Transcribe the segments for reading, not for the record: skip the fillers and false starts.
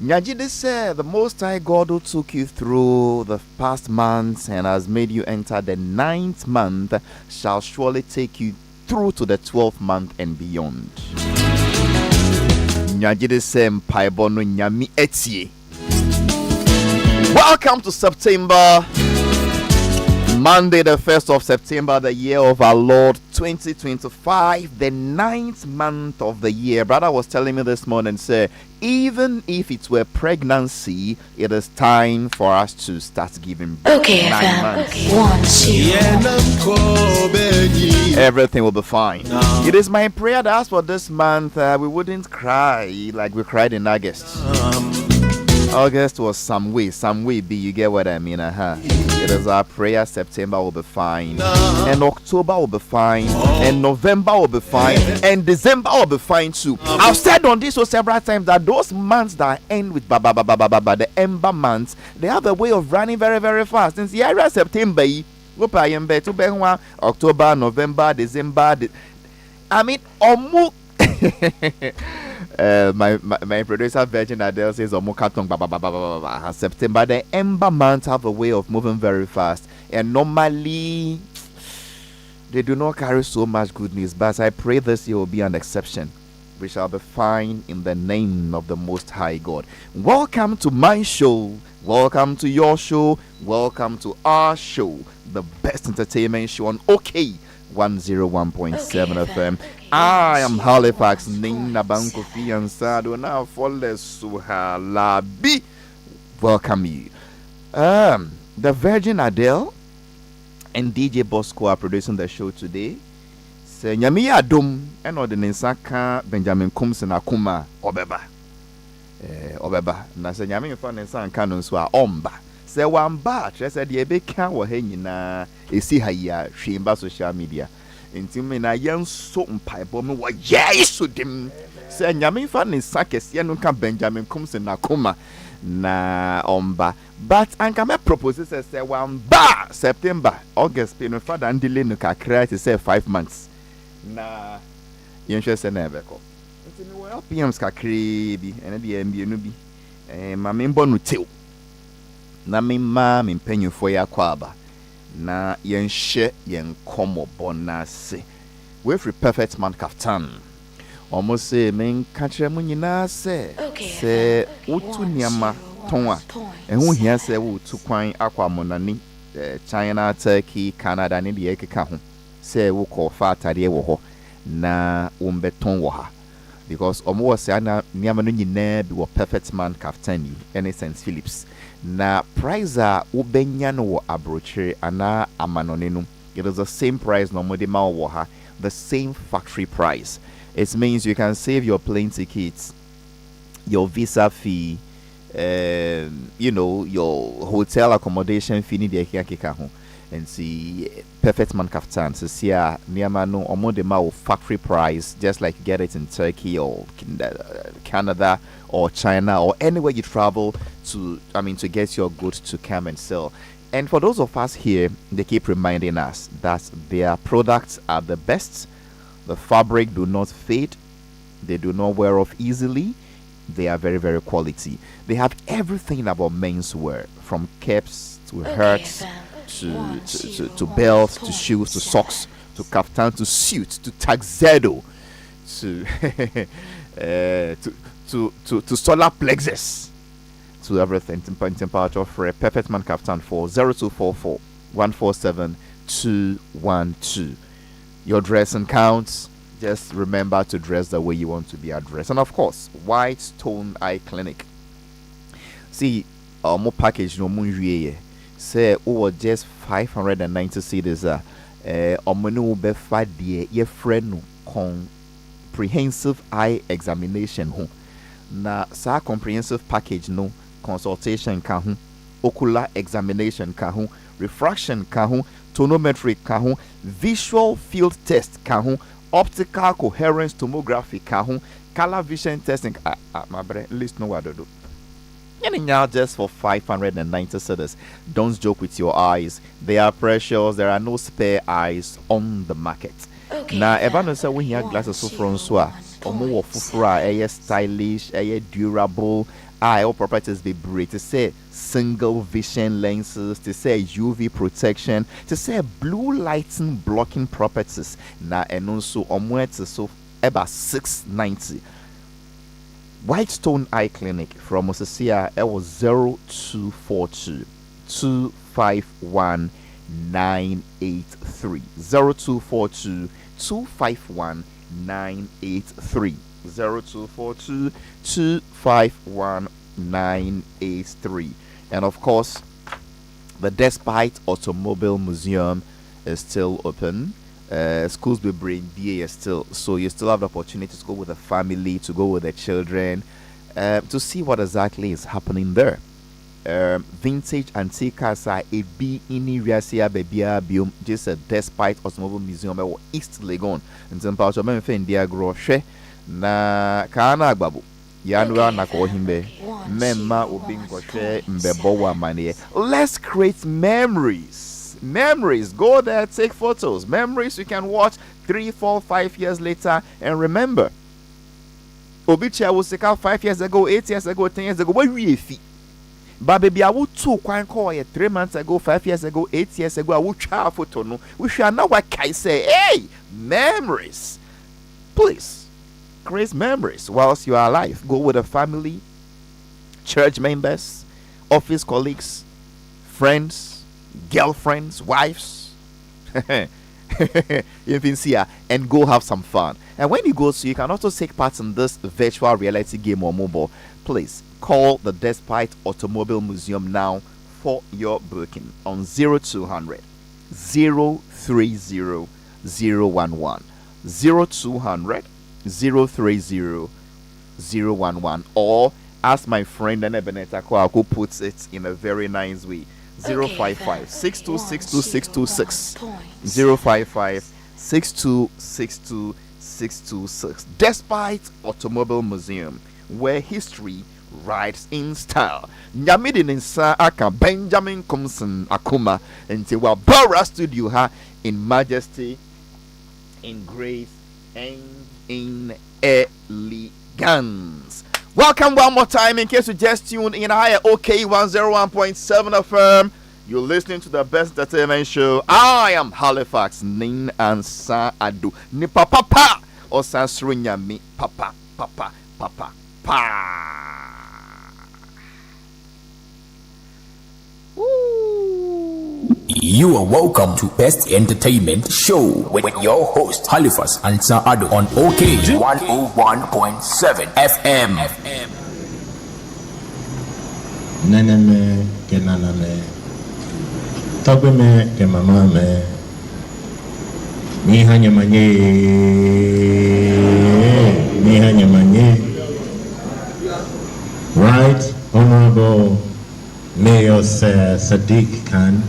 Nyajide said, the Most High God who took you through the past months and has made you enter the 9th month shall surely take you through to the 12th month and beyond. Nyajide said, Mpaibono Nyami Etie. Welcome to September. Monday, the 1st of September, the year of our Lord 2025, the 9th month of the year. Brother was telling me this morning, say, even if it were pregnancy, it is time for us to start giving birth. Okay, 9 months. Okay. 1, 2. Everything will be fine. It is my prayer that as for this month, we wouldn't cry like we cried in August. August was some way be, you get what I mean? It is our prayer September will be fine, and October will be fine, and November will be fine, and December will be fine too. I've said on this several times that those months that end with the ember months, they have a way of running very, very fast. Since the area September, October, November, December, I mean, almost. My producer Virgin Adele says September. The ember months have a way of moving very fast, and normally they do not carry so much good news, but I pray this year will be an exception. We shall be fine in the name of the Most High God. Welcome to my show, welcome to your show, welcome to our show, the best entertainment show on OK 101.7 FM. I am Halifax Nina Bankofi Ansah-ADDO101.7 for Lesuhalabi. Welcome you. The Virgin Adele and DJ Bosco are producing the show today. Say Nyami Adom and Odinensaka Benjamin Kumsen Akuma Obeba. Obeba. Na say Nyami fa nensa nka no so a omba. Say wamba trese de ebeka wo ha nyina esi ha ya hwemba social media. Intimi na yenso mpaibo me wo yesu dim. Say Nyami fa nensa kese no ka Benjamin Kumsen Akuma na omba. But anka me propose say wamba September, August pe no fa dan delay no kakra to say 5 months. Na yenhwe se na ebeko ntimi wo LPMs kakre bi ene de MBA no bi ma me mbo no tew na me ma me mpanyufo ya kwaba na yenhye yenkomo bonase we free perfect man kaftan almost say men katre mu nyina se wotu niama ton a ehu hia se wo tu kwan akwa monani China, Turkey, Canada ne de ekeka ho say wo call fatade wo ho na umbeton wo ha because omo say na niam no nyina bi wo perfect man kaftani any sense Phillips na price a wo benya no wo abrochire ana amanone no it is the same price no mo de ma wo ha the same factory price. It means you can save your plane tickets, your visa fee, your hotel accommodation fee ni de kika ho. And see perfect man kaftan so see niama no omo de ma factory price just like you get it in Turkey or Canada or China or anywhere you travel to to get your goods to come and sell. And for those of us here, they keep reminding us that their products are the best. The fabric do not fade, they do not wear off easily, they are very, very quality. They have everything about menswear, from caps to hats to belts, to shoes, to socks, to kaftan, to suits, to tuxedo, to solar plexus, to everything. Temperature for a perfect man kaftan for 0244 147 212. Your dressing counts. Just remember to dress the way you want to be addressed. And of course, White Stone Eye Clinic. See, more package no more say just 590 cedis omenu be fa de ye friend comprehensive eye examination ho na sa comprehensive package no consultation ka ho, ocular examination ka ho, refraction ka ho, tonometry ka ho, visual field test ka ho, optical coherence tomography ka ho, color vision testing my brain list no what to do. Now just for 590 cedis. Don't joke with your eyes. They are precious. There are no spare eyes on the market. Now, everyone say when you have glasses so from so, omo fufura, stylish, durable, All properties be break to say single vision lenses, to say UV protection, to say blue lighting blocking properties. Na and also so about 690. Whitestone Eye Clinic from Osasia, it was 0242 251 983. 0242 251 983. 0242 251 983. And of course, the Despite Automobile Museum is still open. Schools will bring BA still, so you still have the opportunity to go with the family, to go with the children, to see what exactly is happening there. Vintage antique cars are a B in Iriasia baby just a Despite Automobile Museum or East Legon and some parts of India Groshe na Kana Babu Yanwa Nako Himbe Memma Ubingo Mbebowa Mane. Let's create memories. Memories, go there, take photos. Memories you can watch 3, 4, 5 years later and remember. Obicha was 5 years ago, 8 years ago, 10 years ago. Where we fee? But baby, I would too quite call 3 months ago, 5 years ago, 8 years ago. I would try a photo. No, we shall know what I say. Hey, memories. Please create memories whilst you are alive. Go with a family, church members, office colleagues, friends, girlfriends, wives, and go have some fun. And when you go, so you can also take part in this virtual reality game or mobile. Please call the Despite Automobile Museum now for your booking on 0200 030 011 0200 030 011, or as my friend Nene Beneta who puts it in a very nice way, 055 6262626 055 6262626. Despite Automobile Museum, where history rides in style. Nyamidi Ninsa Aka Benjamin Compson Akuma until Bora Studio ha in majesty, in grace, and in elegance. Welcome one more time. In case you just tuned in, I OK 101.7 FM. You're listening to the best entertainment show. I am Halifax Ansah-ADDO Ni papa pa or Sansrunya mi papa papa papa pa. You are welcome to Best Entertainment Show with your host Halifax Ansah-ADDO on OK 101.7 FM. Neneme ke naname, togbe me ke mama me, mi hanya manye. Right Honorable Mayor Sir Sadiq Khan,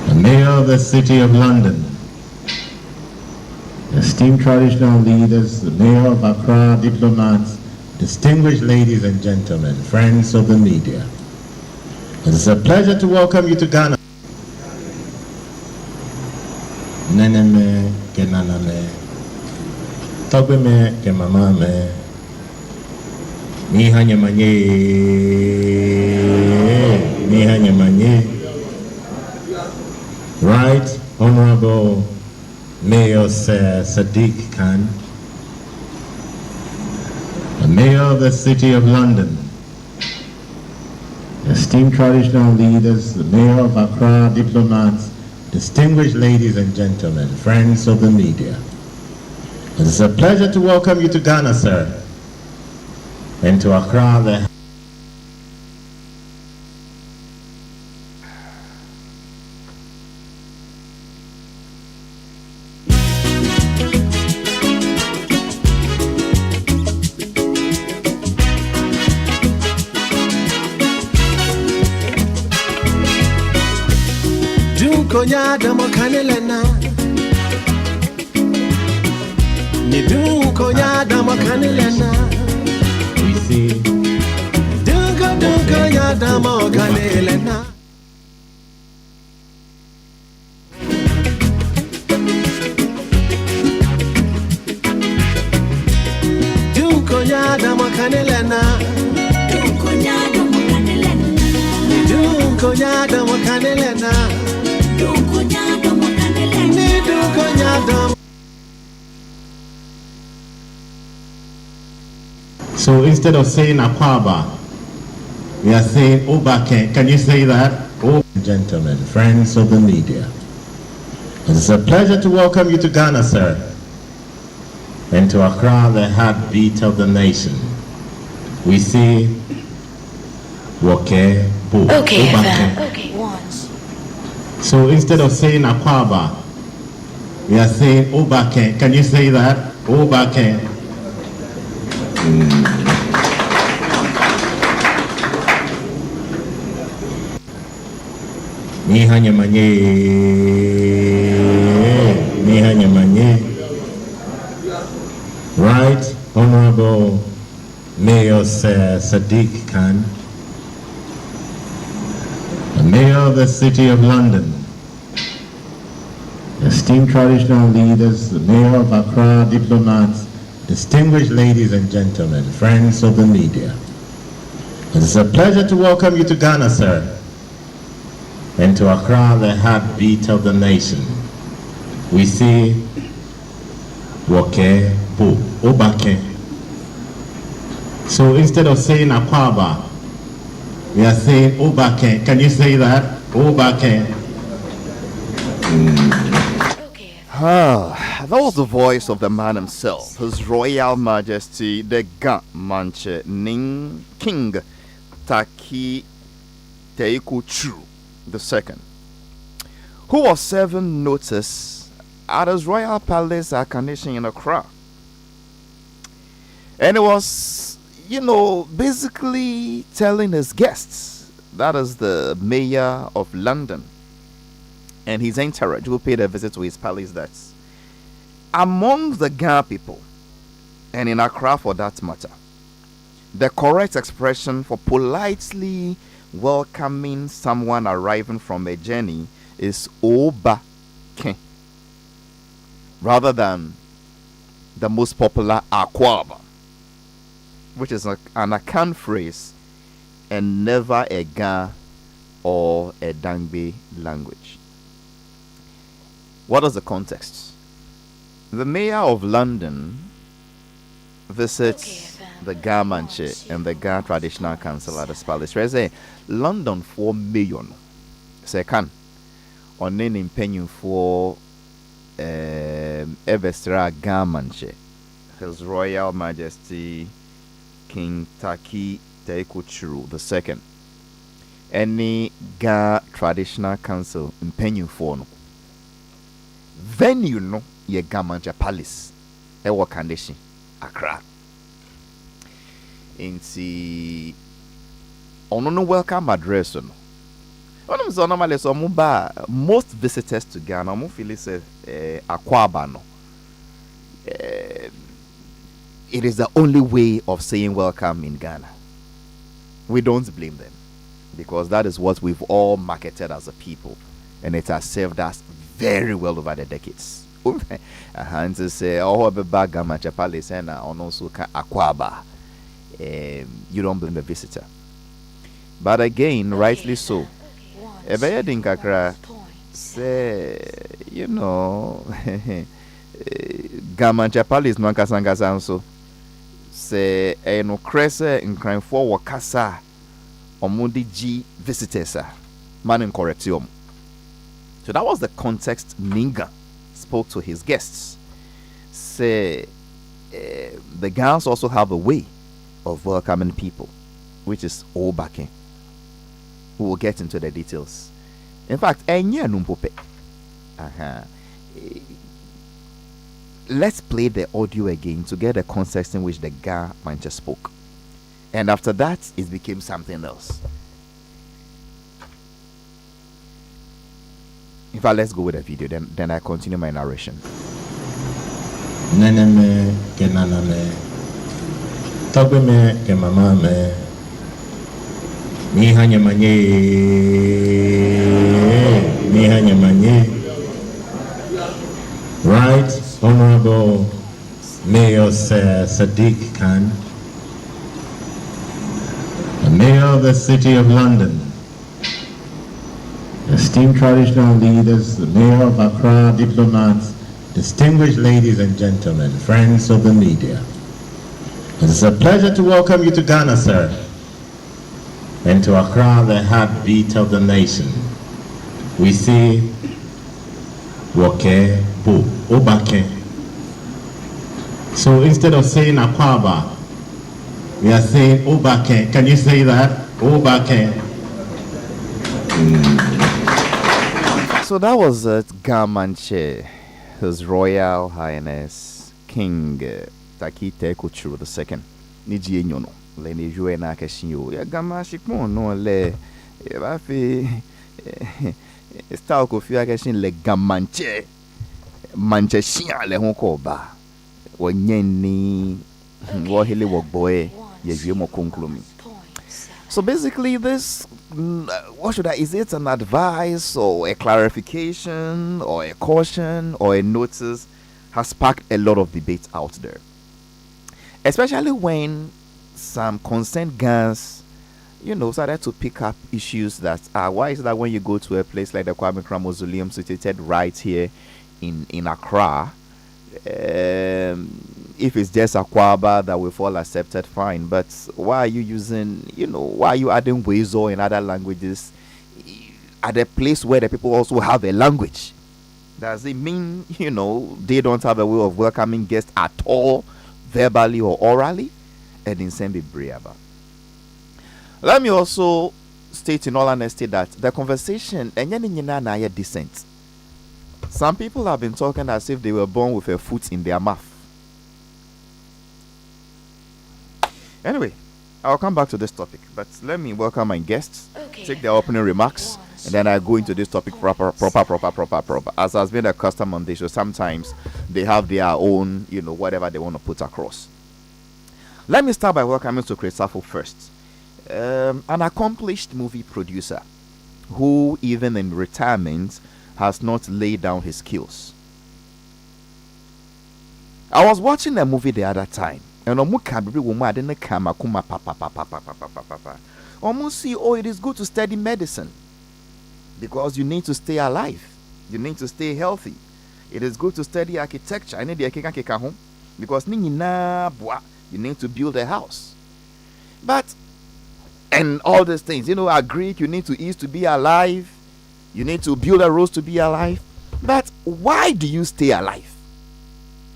the Mayor of the City of London, esteemed traditional leaders, the Mayor of Accra, diplomats, distinguished ladies and gentlemen, friends of the media. It is a pleasure to welcome you to Ghana. Neneme ke naname, togbe me ke mama me, mi hanya manye. Right Honorable Mayor Sir Sadiq Khan, the Mayor of the City of London, esteemed traditional leaders, the Mayor of Accra, diplomats, distinguished ladies and gentlemen, friends of the media. It is a pleasure to welcome you to Ghana, sir, and to Accra, the Konya damo kanelena ni du konya damo kanelena we see konya damo kanelena du konya damo mokanelena. Nidu konyada mokanelena. Nidu konyada. So instead of saying Akwaba, we are saying Obake. Can you say that? Oh, gentlemen, friends of the media. It's a pleasure to welcome you to Ghana, sir, and to Accra, the heartbeat of the nation. We say Woke Bo. Okay, Obake. okay, once. So instead of saying Akwaba, we are saying Obake. Can you say that? Obake. Nihanya manye. Right, Honorable Mayor Sir Sadiq Khan, the Mayor of the City of London, esteemed traditional leaders, the Mayor of Accra, diplomats, distinguished ladies and gentlemen, friends of the media. It is a pleasure to welcome you to Ghana, sir, and to Accra, the heartbeat of the nation. We say Woke Bo Obake. So instead of saying Akwaba, we are saying Obake. Can you say that? Obake. That was the voice of the man himself, His Royal Majesty the Gamanche Ning King Taki Teiku Chu II, who was serving notice at his royal palace Akanation in Accra. And it was, basically telling his guests, that is the mayor of London and his entourage who paid a visit to his palace, that among the Ghana people, and in Accra for that matter, the correct expression for politely welcoming someone arriving from a journey is Oba Ken, rather than the most popular Akwaba, which is an Akan phrase and never a Ga or a Dangbe language. What is the context? The mayor of London visits the Ga Manche and the Ga Traditional Council at the palace. Where say London 4 million. Second, on name penny for Evestra Ga Manche, His Royal Majesty King Taki Teikuchuru II. Any Ga Traditional Council in penny for no venue no ye Ga Manche Palace. Ewa Kandeshi Accra. Inti ono no welcome address no. Ono so normally so most visitors to Ghana mo feel say Akwaba no. It is the only way of saying welcome in Ghana. We don't blame them, because that is what we've all marketed as a people, and it has served us very well over the decades. And to say, oh, back Gamacha Palace and also Akwaba. You don't blame the visitor. But again, rightly so. Ebeye Dinkakra say, Gamacha Palace no kasanga so. Say no krese in crime for wakasa omudi G visitors man in correctium. So that was the context Ninga spoke to his guests. Say the Ghanaians also have a way of welcoming people, which is Obake. We will get into the details. In fact, let's play the audio again to get the context in which the Ga Manche spoke. And after that, it became something else. In fact, let's go with the video, then I continue my narration. Neneme ke naname, tobe me ke mama me, ni hanya manye. Right, Honorable Mayor Sir Sadiq Khan, Mayor of the City of London, esteemed traditional leaders, the Mayor of Accra, diplomats, distinguished ladies and gentlemen, friends of the media. It is a pleasure to welcome you to Ghana, sir, and to Accra, the heartbeat of the nation. We say, Woke Bo, Obake. So instead of saying Akwaba, we are saying Obake. Can you say that? Obake. So that was Gamanche, His Royal Highness King Takite Kuchuru II. Niji Nyono, le ni jue na keshinyo. Ya Gamashi no le ba fi style ko fi akeshin le Gamanche. Manche shia le hon ko ba. Wo nyeni wo hele wo boy ye jue mo konklumi. So basically this what should I, is it an advice or a clarification or a caution or a notice, has sparked a lot of debate out there, especially when some concerned Ghanaians, started to pick up issues that why is it that when you go to a place like the Kwame Nkrumah Mausoleum situated right here in Accra, if it's just Akwaba that we've all accepted, fine. But why are you using, why are you adding Wezo in other languages at a place where the people also have a language? Does it mean, they don't have a way of welcoming guests at all, verbally or orally? And in Sembi Briaba. Let me also state in all honesty that the conversation, and decent. Some people have been talking as if they were born with a foot in their mouth. Anyway, I'll come back to this topic, but let me welcome my guests, take their opening remarks, and then I go into this topic proper. As has been a custom on this show, sometimes they have their own, whatever they want to put across. Let me start by welcoming to Chris Safo first. An accomplished movie producer who, even in retirement, has not laid down his skills. I was watching a movie the other time, and almost see, it is good to study medicine because you need to stay alive, you need to stay healthy. It is good to study architecture because you need to build a house. But and all these things, Greek, you need to eat to be alive, you need to build a rose to be alive. But why do you stay alive?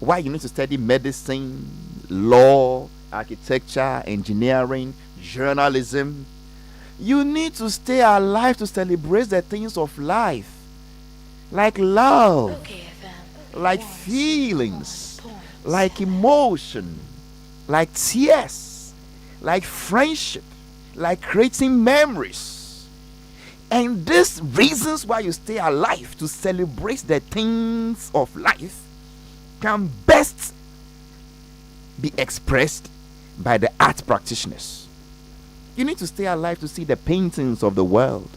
Why you need to study medicine, law, architecture, engineering, journalism? You need to stay alive to celebrate the things of life, like love, like feelings, like emotion, like tears, like friendship, like creating memories. And these reasons why you stay alive, to celebrate the things of life, can best be expressed by the art practitioners. You need to stay alive to see the paintings of the world,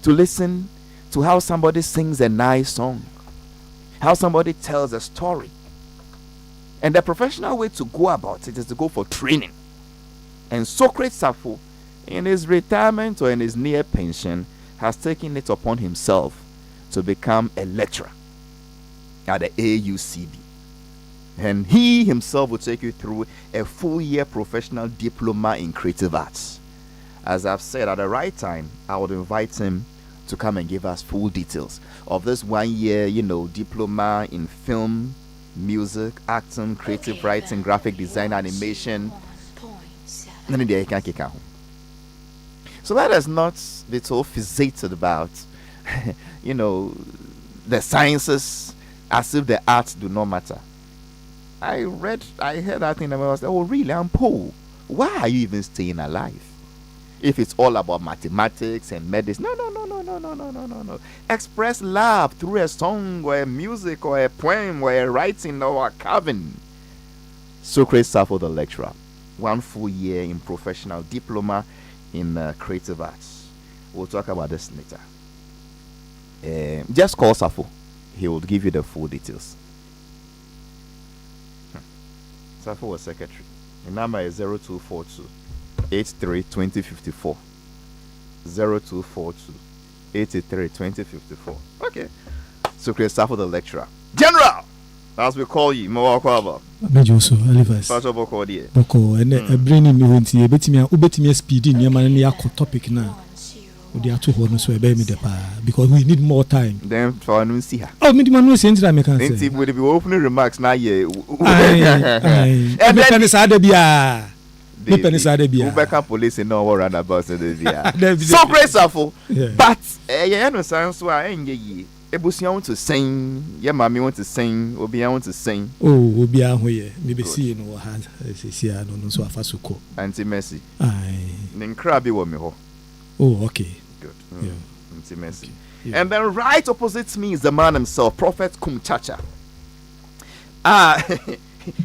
to listen to how somebody sings a nice song, how somebody tells a story. And the professional way to go about it is to go for training. And Socrates Safo, in his retirement or in his near pension, has taken it upon himself to become a lecturer at the AUCB. And he himself will take you through a full year professional diploma in creative arts. As I've said, at the right time, I would invite him to come and give us full details of this 1 year, diploma in film, music, acting, creative writing, graphic design, animation. So let us not be so fixated about, the sciences as if the arts do not matter. I heard that thing and I was like, oh really, I'm Paul. Why are you even staying alive? If it's all about mathematics and medicine, no. Express love through a song or a music or a poem or a writing or a carving. Socrates Safo, the lecturer, 1 full year in professional diploma in creative arts. We'll talk about this later. Just call Safo. He will give you the full details. Safo was secretary. The number is 0242 83 2054. 0242 83 2054. Okay. So Chris for the lecturer. General! As we call you, Mwakwaba. Mejoso, Halifax. Boko, and a brain in me, betting speed in your man, topic now. We are 2 horns, so I bear me the power because we need more time. Then for no see her. Oh, me no sense that I can say. Would be opening remarks now, yeah. And then it's Adabia. The Penisabia. Ubeka police in no run about the so graceful. But, yeah, no sense why I ain't Ebusia want to sing, yeah, mommy want to sing, Obia want to sing. Oh, Obia, maybe see no hand, see, I don't know, so Fasuko. Auntie Messi. Aye. Then crabby woman. Oh, okay. Good. Yeah. Auntie Messi. Okay. Yeah. And then right opposite me is the man himself, Prophet Kumchacha.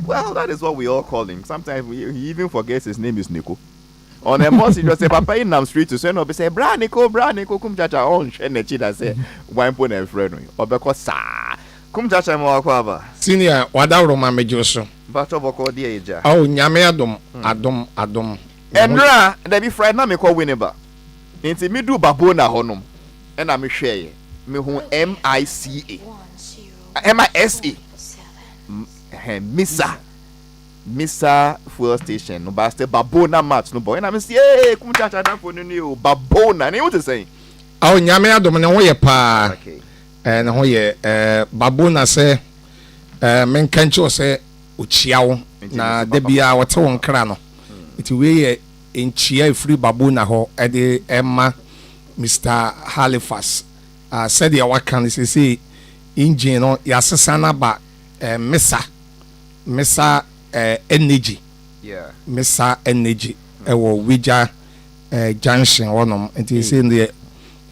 Well, that is what we all call him. Sometimes he even forgets his name is Nico. On a more serious, Papa in Nam Street to say no, say Bra Nico Kumchacha on Shenechida say one point and friend or because sa Kumchacha Mwakwaba. Senior Wadaroma Mejoso. But over the age. Oh, Nyame Adom. Endra, there be friend na me call Winneba. Inti me do babona honum. And I'm share me who MICA. MISA. Missa fuel station no ba babona match no boy na me say eh Kumchacha dan for no babona na what to say Oh Nyame Adom ne ho ye pa okay ne ho ye babona say men kancho say ochiawo na da bia wote won kra no it we ye enchia free babona ho e de emma Mr. Halifax said ya wakan say engine no ya sesana ba Missa energy. Yeah. Missa energy. Ewo Wija junction wonom. Enti say the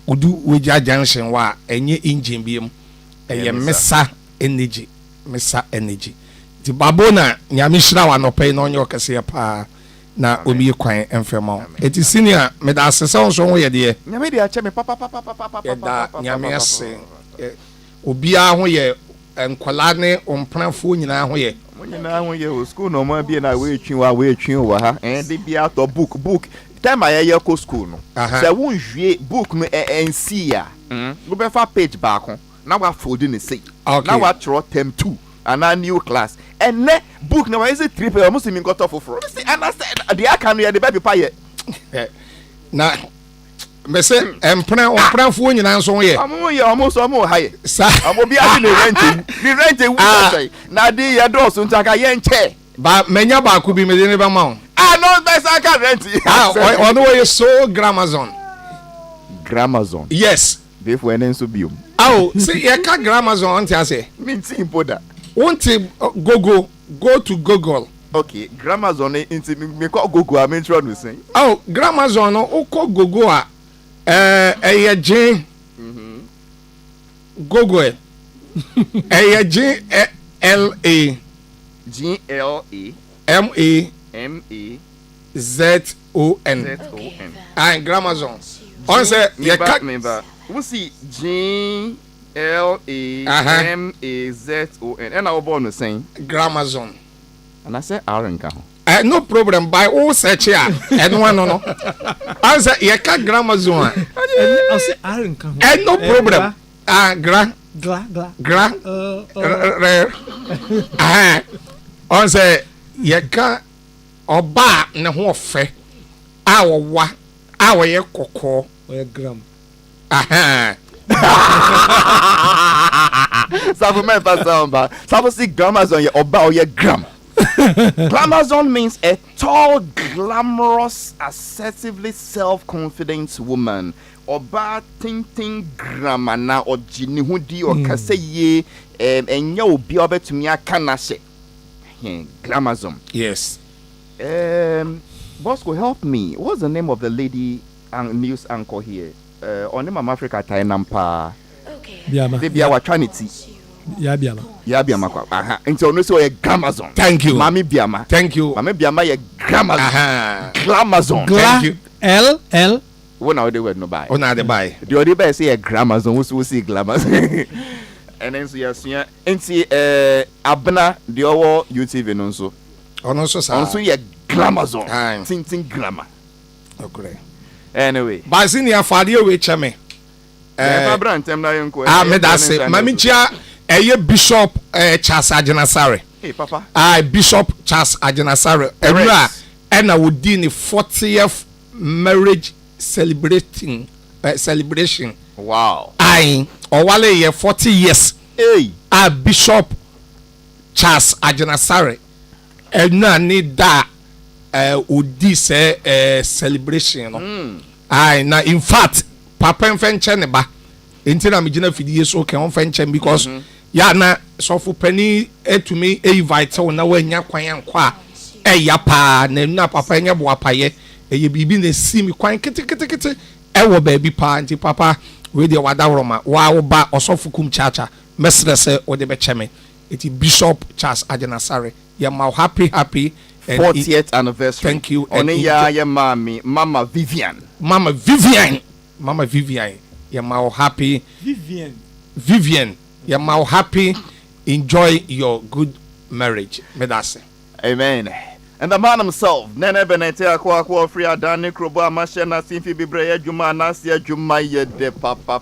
udu Wija junction wa enye engine biem. Eye Missa energy. Missa energy. Ti babona nyame hira wa no pay no onye okese pa na omi kwan emfema. Eti senior me da asese onso ho ye de. Nyame de ache me papa. Da nyame ase. Obia ho ye enkwala ne ompranfo nyina ho ye. Nyina ho ye school no ma bi na we twi wa ha and dey be out of book time I ko school no say won hwie book no NC ya go be fa page back na wa fold ni say na wa throw term 2 and a new class and ne book na wa is 3 page almost me got off for say understand the aka no ye the baby pa ye na me say ompranfo nyina nso ho ye almost ha ye sa amobi ade ni rent wu say na dey ye do so ntaka ye nche ba menya ba ku bi me dey ne ba ma no that's I can rent on the way so Gramazon yes therefore enen so biom see ye ka Gramazon ante ase me simple that won't go to Google okay Gramazon into me call Google I mean try to say Gramazon o ko Google a J Google J LA MAZON and Gramazon on say ye cut member we see GLAMAZON and I born the same Gramazon and I say Arenka no problem by all search here and one no I say ye cut Gramazon I say Arenka no problem on say ye ka oba ne ho fe awowa awoye kokko oye gram Sabu me pasamba sabu si Gramazon ye oba oye gram Glamazon means a tall, glamorous, assertively self-confident woman. Oba ting gramana or jinihudi or kaseye enya obi obetumi aka na hye. Glamazon. Yes. Bosco, help me. What's the name of the lady news anchor here? On Mama Africa Tainampa. Okay. They be our Trinity. Yabiama kwa. Aha. Into no so a Glamazon. Thank you. Mami Biama. Thank you. Mami Biama ye Glamazon. Aha. Glamazon. Thank you. L. When are they word no buy? Oh, now they buy. The other buy say a Glamazon. We see Glamazon. And then so yes, yeah. And see Abna the other YouTube and also. Also, Also ye Glamazon. Aye. Ting grammar. Okay. Anyway. But senior father we cheme. Me da say mami chia Bishop Charles Ajenasare. Hey papa. Bishop Charles Ajenasare. And I would do the 40th marriage celebration. Wow. Wale ye 40 years. Hey. Bishop Charles Ajenasare. And I need that would this celebration. Now in fact, Papa mfenche ne ba. Enti na me gina fidie so ke on fenche because ya na so for penny to me invite na wanya kwan ankwa ya pa na papa nya bo apaye ye bibi na si mi kwan kete wo ba bi pa nti papa we de wada roma wa wo ba osofo kum chacha mesre se wo de be cheme eti Bishop Charles Ajenasare ya ma happy 40th anniversary. Thank you. Oni ya mama Vivian, ya ma happy Vivian, ya ma happy. Enjoy your good marriage. Medase. Amen. And the man himself, Nene Benete Akwa Free Adani Krobo Amashena Simfi Bibre Juma Nasia Juma Yede Papa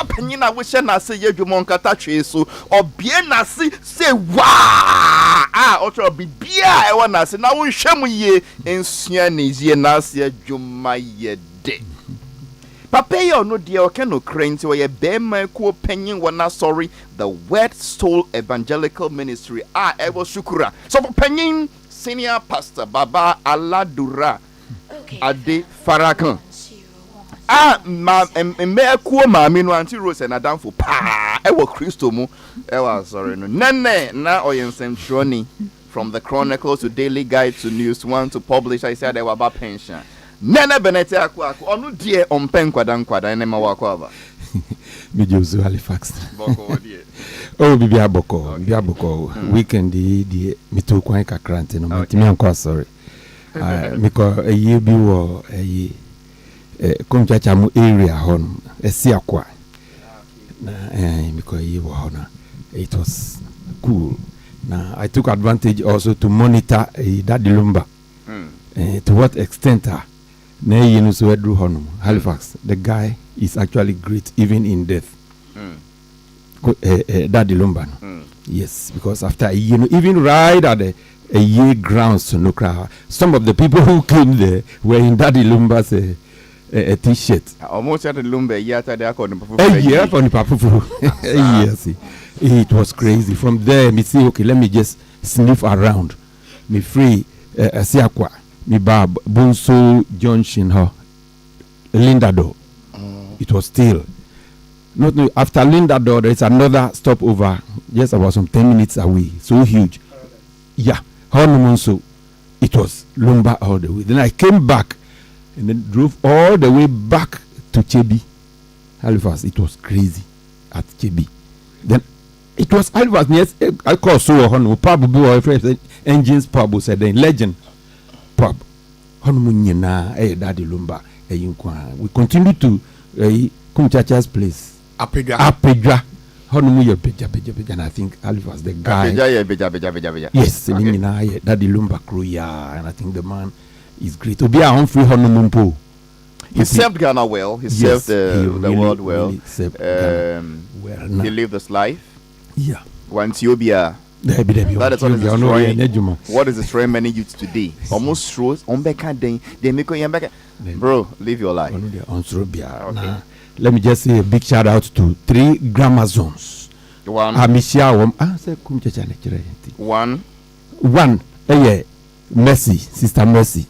Penina Wishena say Yejumon Katachi so or Biena say wow Ocho Bibia I wanna say now we shemu ye in Siani Nasia Juma Yede. Papa yo no dia okeno krenti wo ye bema ku penyin wana sorry the Word Soul Evangelical Ministry ewo shukura so penyin Senior Pastor Baba Aladura Ade Farakan me ku ma mi no anti Rose na danfo pa ewo Kristo mu ewa sorry no nene na oyensem troni from the Chronicles to Daily Guide to News One to publish I said ewa ba pension Nene Benete Akwa onu die ompen kwada ene ma wakwa ba me Josu Halifax boko die oh bibia boko weekend die mi to kwan kakra nti no mi anko sorry mi ko eyi bi wo eyi komchacha mu area hon esi akwa na mi ko eyi wo hona it was cool now I took advantage also to monitor Daddy Lumba to what extent na yinu so edru honum Halifax the guy is actually great even in death. Daddy Lumba. Yes, because after even right at a year grounds no crowd, some of the people who came there were in Daddy Lumba's a t-shirt. Almost at the Lumba yata de akon yes, it was crazy. From there, me say okay, let me just sniff around. Me free Siakwa, me bab Bonso Junction ho Lindado. It was still not after Lindado. There is another stopover just about some 10 minutes away. So huge, yeah. So it was Lumba all the way. Then I came back and then drove all the way back to Chebi, Halifax. It was crazy at Chebi. Then it was Halifax. Yes, I call so pub engines pub said then legend pub. Daddy Lumba. We continue to Kumchacha's place. Apedra. And I think Halifax the guy. Yes, Daddy Lumba crew, and I think the man is great. To be a free honumumpo. He served Ghana well. He served the world well. Well, he lived this life. Yeah. Once you be a that is what is destroying many youths today. Almost throws on back they make you back. Bro, live your life. Okay. Let me just say a big shout out to 3 grammar zones. One. Mercy, Sister Mercy,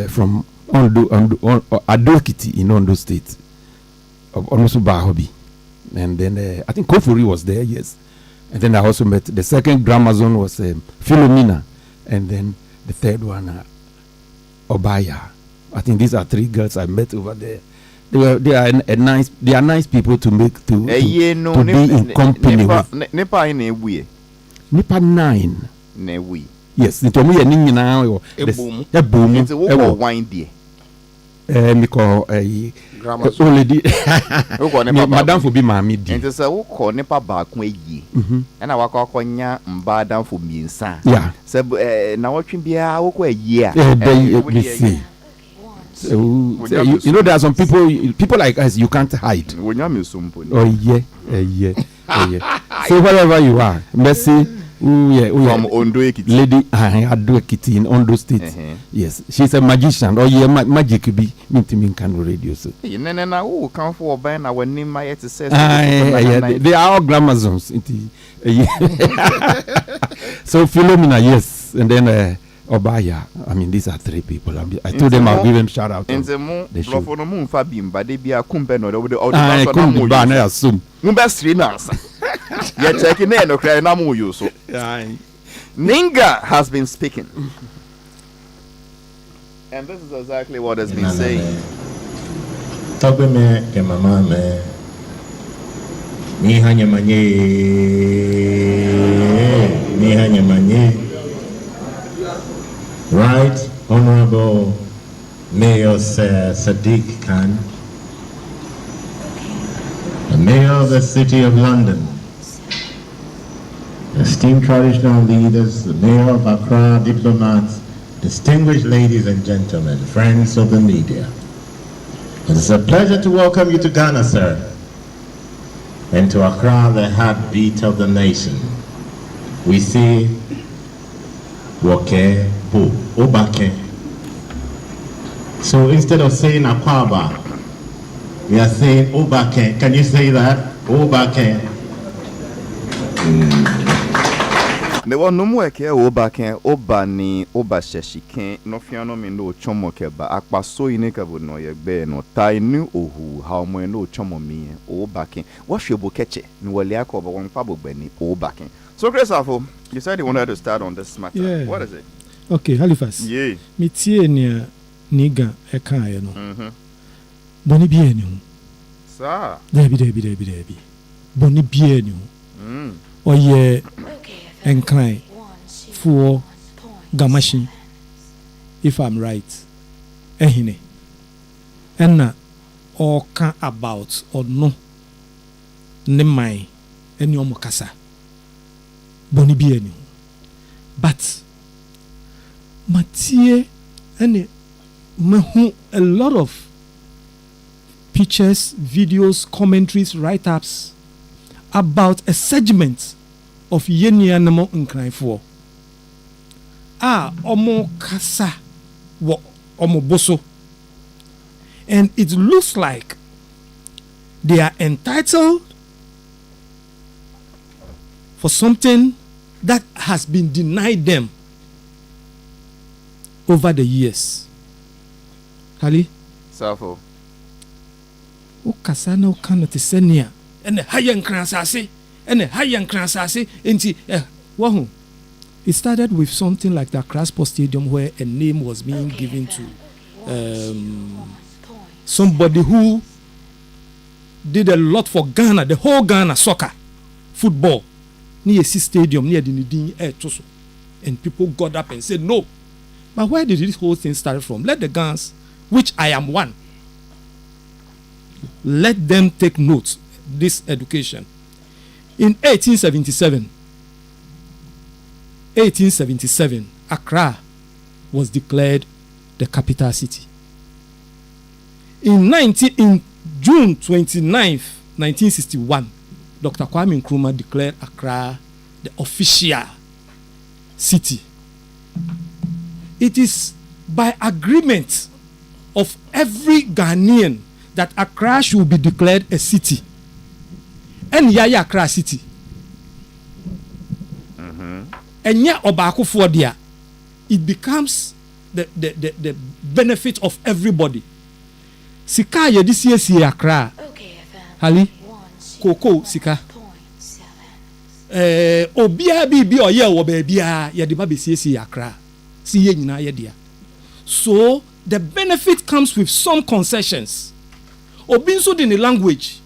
from Adokiti in Ondo State, of Onosuba Hobby. And then I think Kofuri was there, yes. And then I also met the second grammar zone was Philomena, and then the third one Obaya. I think these are 3 girls I met over there. They are nice people to make to be in company with. Nipa 9. Newi. Yes, the Tomu ya ninyi na yo. It's a wine dear. me call only the madam for be mammy. And it's a who nipa back way ye. And I walk on ya mba down for me son. Yeah. So now what can be a year. Let me see. So, you know, there are some people like us, you can't hide. When you're Musumpo. Oh, yeah. So, wherever you are, Messi, from Ondo Ekiti. Lady Addo Ekiti in Ondo State. Yes, she's a magician. Oh, yeah, magic be minting can radio. So, you come for a band. I will name my to say, they are all glamazons. So, Philomena, yes, and then Obaya. I mean, these are three people. I told them I'll give them shout out. In the moon, for the moon, Fabim, but they be a kumben or the I assume. Best 3 months. You're checking in, okay, and I'm you so. Ninga has been speaking. And this is exactly what has been saying. Talk with me, mama, me. Ni hanya manye. Right, Honorable Mayor Sadiq Khan, the Mayor of the City of London, esteemed traditional leaders, the Mayor of Accra, diplomats, distinguished ladies and gentlemen, friends of the media. It is a pleasure to welcome you to Ghana, sir, and to Accra, the heartbeat of the nation. We see Woke Po Obake. So instead of saying Akwaba, we are saying Obake. Can you say that? Obake. There was no more care Obake, Obani, Obasheshiken, no fiano me no chomokeba, Akpaso inekabo no yebe no tai nu ohu, how mo no chomo me, Obake. What should you catch it? No liako over one pabo benny, Obake. So, Christopher, you said you wanted to start on this matter. Yeah. What is it? Okay, Halifax. Yeah. Mitie near Niga Eka, no. Boni bienu. Sir. Debi. Boni bienu. Or ye encline for Gamashi, if I'm right. Ehine. Enna or can about or no. Nemai any omokasa. Boni bienu. But Mathieu and a lot of pictures, videos, commentaries, write-ups about a segment of Yenya Namo Nknaifo. Omo Kasa wo Omo Boso. And it looks like they are entitled for something that has been denied them over the years. Kali? Safo. O kasana o kana te senia. Ene hayan kransase. Enti wahu. It started with something like the Accra Sports Stadium where a name was being given to somebody who did a lot for Ghana, the whole Ghana soccer, football. Near a stadium near the Nidin Air Toso. And people got up and said no. But where did this whole thing start from? Let the Gans, which I am one, let them take note this education. In 1877, Accra was declared the capital city. In June 29th, 1961, Dr. Kwame Nkrumah declared Accra the official city. It is by agreement of every Ghanaian that Accra should be declared a city. And Yaya Accra city. And yeah, Obako for there, it becomes the benefit of everybody. Sika ye this year see Accra. Hali Koko Sika. Obia bibi oye wo bebia ye de ba be see Accra. See ye nyina ye dia. So the benefit comes with some concessions. Obinso in the language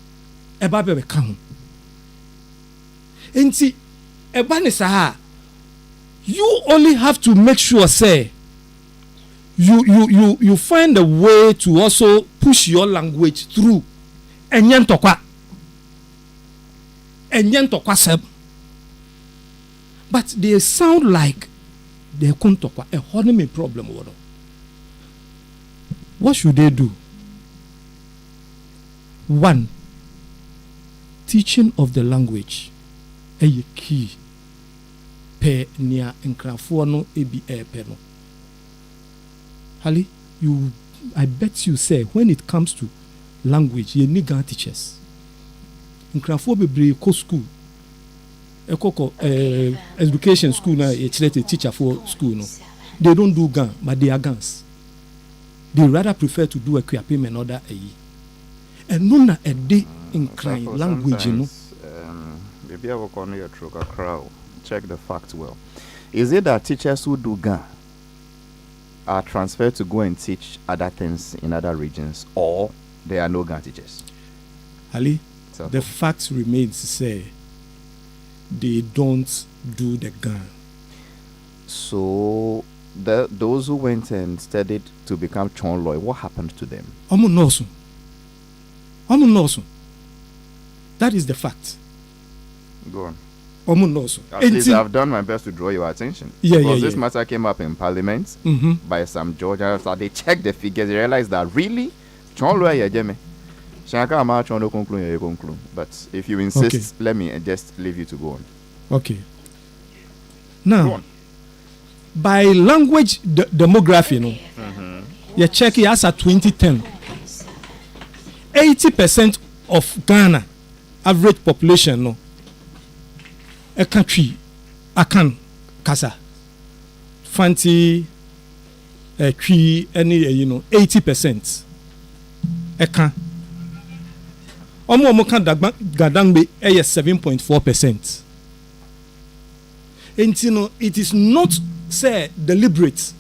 eba be ka ho. Enti eba ne sa, you only have to make sure say you find a way to also push your language through. Enyen tokwa seb. But they sound like they couldn't talk. A honey problem. What should they do? One, teaching of the language. A key. Pe nia enkrafo no ebi epeno. Hali, I bet you say when it comes to language, you need Ghana teachers. Enkrafo bebre ko school. Ekoko education school na a teacher for school no. They don't do Ghana, but they are Ghans. They rather prefer to do a payment order a year. And none a day in crying language, you know. Maybe I will call you a crowd. Check the facts well. Is it that teachers who do Ghana are transferred to go and teach other things in other regions, or there are no Ghana teachers? Ali, the facts remains to say they don't do the Ghana. So those who went and studied to become Chonloy, what happened to them? That is the fact. Go on. At least I've done my best to draw your attention. Because this matter came up in Parliament by some Georgians. So they checked the figures, they realized that really, but if you insist, let me just leave you to go on. Okay. Now, by language demography, you check it as a 2010. 80% of Ghana average population a country akan kasa fanti tree any 80% eka omo kan gadangbe 7.4%. And it is not say deliberate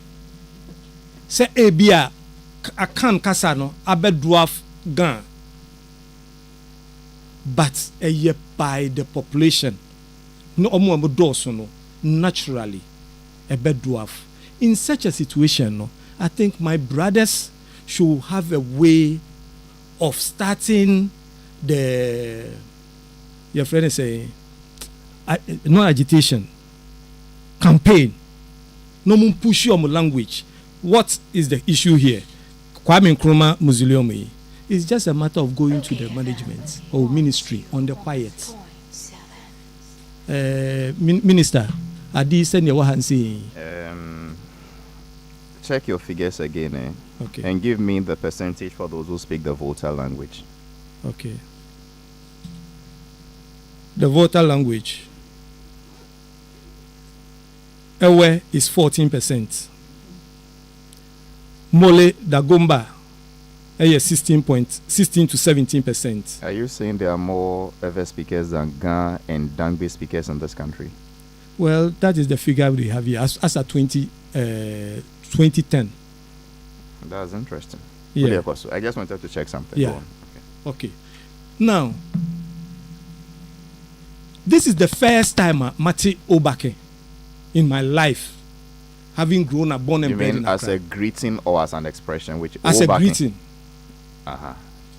say ebia akan kasa no abedwaf Ghana, but by the population no omo doso no naturally a bed dwarf. In such a situation, no, I think my brothers should have a way of starting the your friend is saying no agitation campaign. No mun push your language. What is the issue here? Kwame Nkrumah Museum. It's just a matter of going to the management or ministry on the quiet. Minister, Adi send your hand saying. Check your figures again, Okay. And give me the percentage for those who speak the voter language. Okay. The voter language. Ewe is 14%. Mole Dagomba, 16 to 17%. Are you saying there are more Ewe speakers than Ga and Dangbe speakers in this country? Well, that is the figure we have here as at 2010. That's interesting. Yeah. I just wanted to check something. Yeah. Okay. Now, this is the first time Mati Obake in my life, having grown up, born and bred in Accra. As a greeting or as an expression? As Obake? A greeting.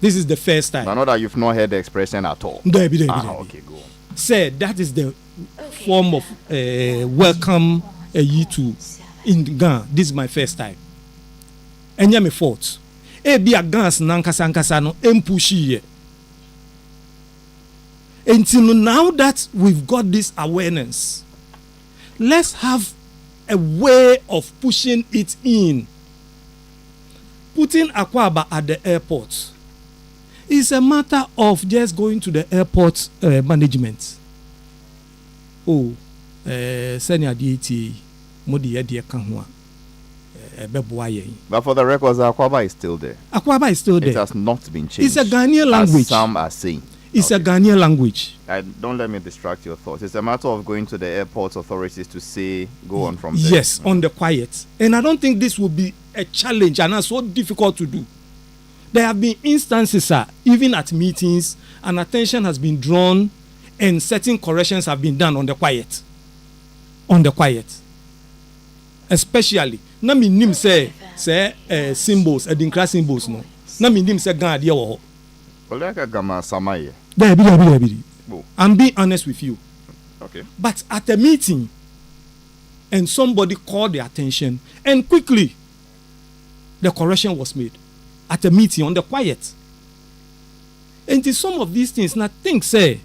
This is the first time. I know that you've not heard the expression at all. Okay, go on. Say that is the form of welcome you to in Ghana. This is my first time. And yeah, my fault. Be a Ghana's nankasa no empushi. Until now that we've got this awareness, let's have a way of pushing it in. Putting Akwaba at the airport is a matter of just going to the airport management. Senior DT, Modi Edia Kanwa. But for the records, Akwaba is still there. Akwaba is still there. It has not been changed. It's a Ghanaian language. As some are saying. It's a Ghanaian language. Don't let me distract your thoughts. It's a matter of going to the airport authorities to say, go on from there. Yes, on the quiet. And I don't think this will be a challenge and so difficult to do. There have been instances, even at meetings, and attention has been drawn and certain corrections have been done on the quiet. On the quiet. Especially, Nami Nim say, say symbols, adinkra symbols no. Na me nim say Ghana dey wo. Olaka gama samaye. There be. Oh. I'm being honest with you. Okay. But at a meeting, and somebody called their attention, and quickly, the correction was made. At a meeting on the quiet. And in some of these things, now think say,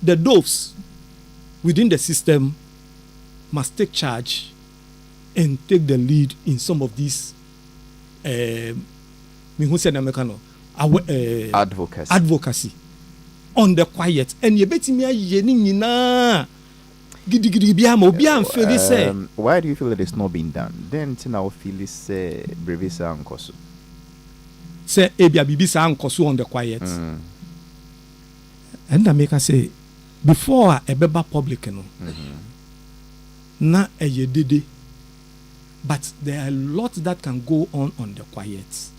the doves within the system must take charge and take the lead in some of these advocacy on the quiet. And you bet me why do you feel that it's not being done? Then now feel is brevisa ankoso. Say ebia bibisa ankoso on the quiet. And I make her say before a beba public no. Na a yedede. But there are a lot that can go on the quiet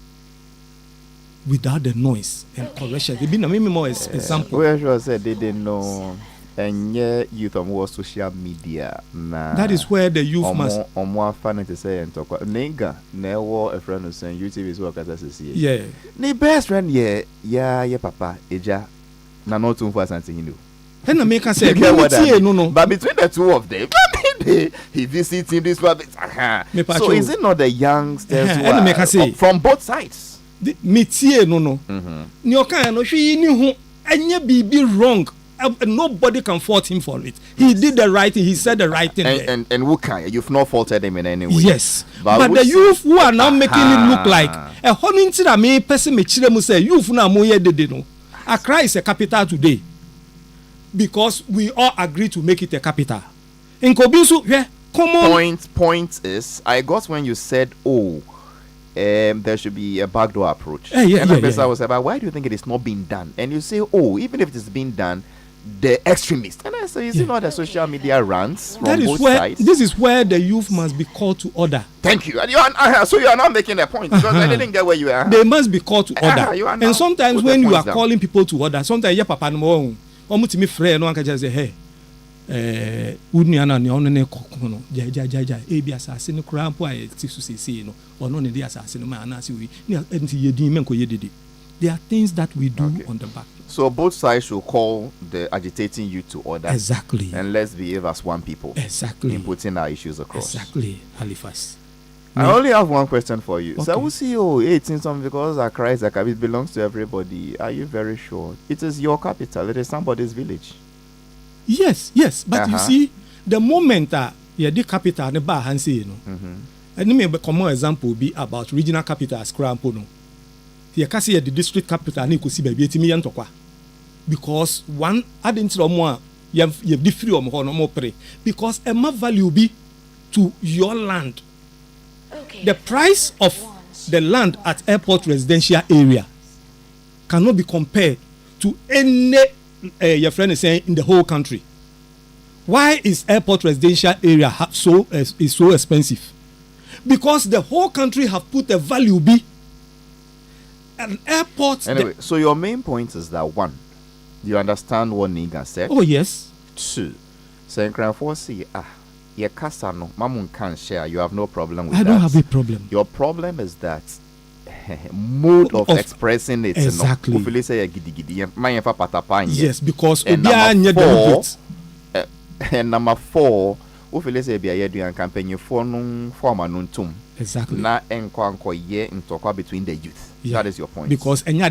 without the noise and correction. There been a more example. Where sure said they didn't know. And yeah, youth on more social media. That is where the youth must. On more fun to say and talk. Nigga, never a friend who's saying YouTube is work as I see. Yeah. Ne best friend, yeah, papa, eja. Na not too far something you know. And I make her say, no. But between the two of them, he visiting this one. So is it not the youngsters who are from both sides? No. Nyoka no she ni hu anya bibi wrong. Nobody can fault him for it. He did the right thing. He said the right thing. And who can? You've not faulted him in any way. Yes. But the youth who are now making it look like a honey that me person me chile say youth na mo ye de no. Accra is a capital today because we all agree to make it a capital. In Kobisu, yeah, come on. Point is, I got when you said, there should be a backdoor approach. I was about, why do you think it is not being done? And you say, even if it is being done, the extremists. And I say, is it not the social media rants from both sides? This is where the youth must be called to order. Thank you. And so you are not making a point because I didn't get where you are. They must be called to order. And sometimes when you are calling people to order, sometimes papa no me friend no can just say, hey. Udniana ni ono ne kokono ja ebi asase ne kura mpo aye tisu sese no ono ne dia asase no ma anase wi ni enti yedin menko yedede. There are things that we do on the back. So both sides should call the agitating you to order. Exactly. And let's behave as one people. Exactly. In putting our issues across. Exactly. Halifax. I only have one question for you. Okay. So we see 18 something because Accra is a capital, it belongs to everybody. Are you very sure? It is your capital. It is somebody's village. Yes. But you see, the moment the capital ne ba hanse you know. And me a common example be about regional capital as Krampo no. You can see the district capital ni kosi baby etimi yantokwa. Because one identity more you have the free or more pray because a more value be to your land. Okay. The price of the land at airport residential area cannot be compared to any your friend is saying in the whole country. Why is airport residential area is so expensive? Because the whole country have put a value be an airport. Anyway, so your main point is that one, you understand what Niga said? Oh yes. Two, saying your casano, mamun can share. You have no problem with that. I don't have a problem. Your problem is that mode of expressing it. Exactly. Yes, because and number four, campaign exactly. Na between the youth. Yeah. That is your point. Because and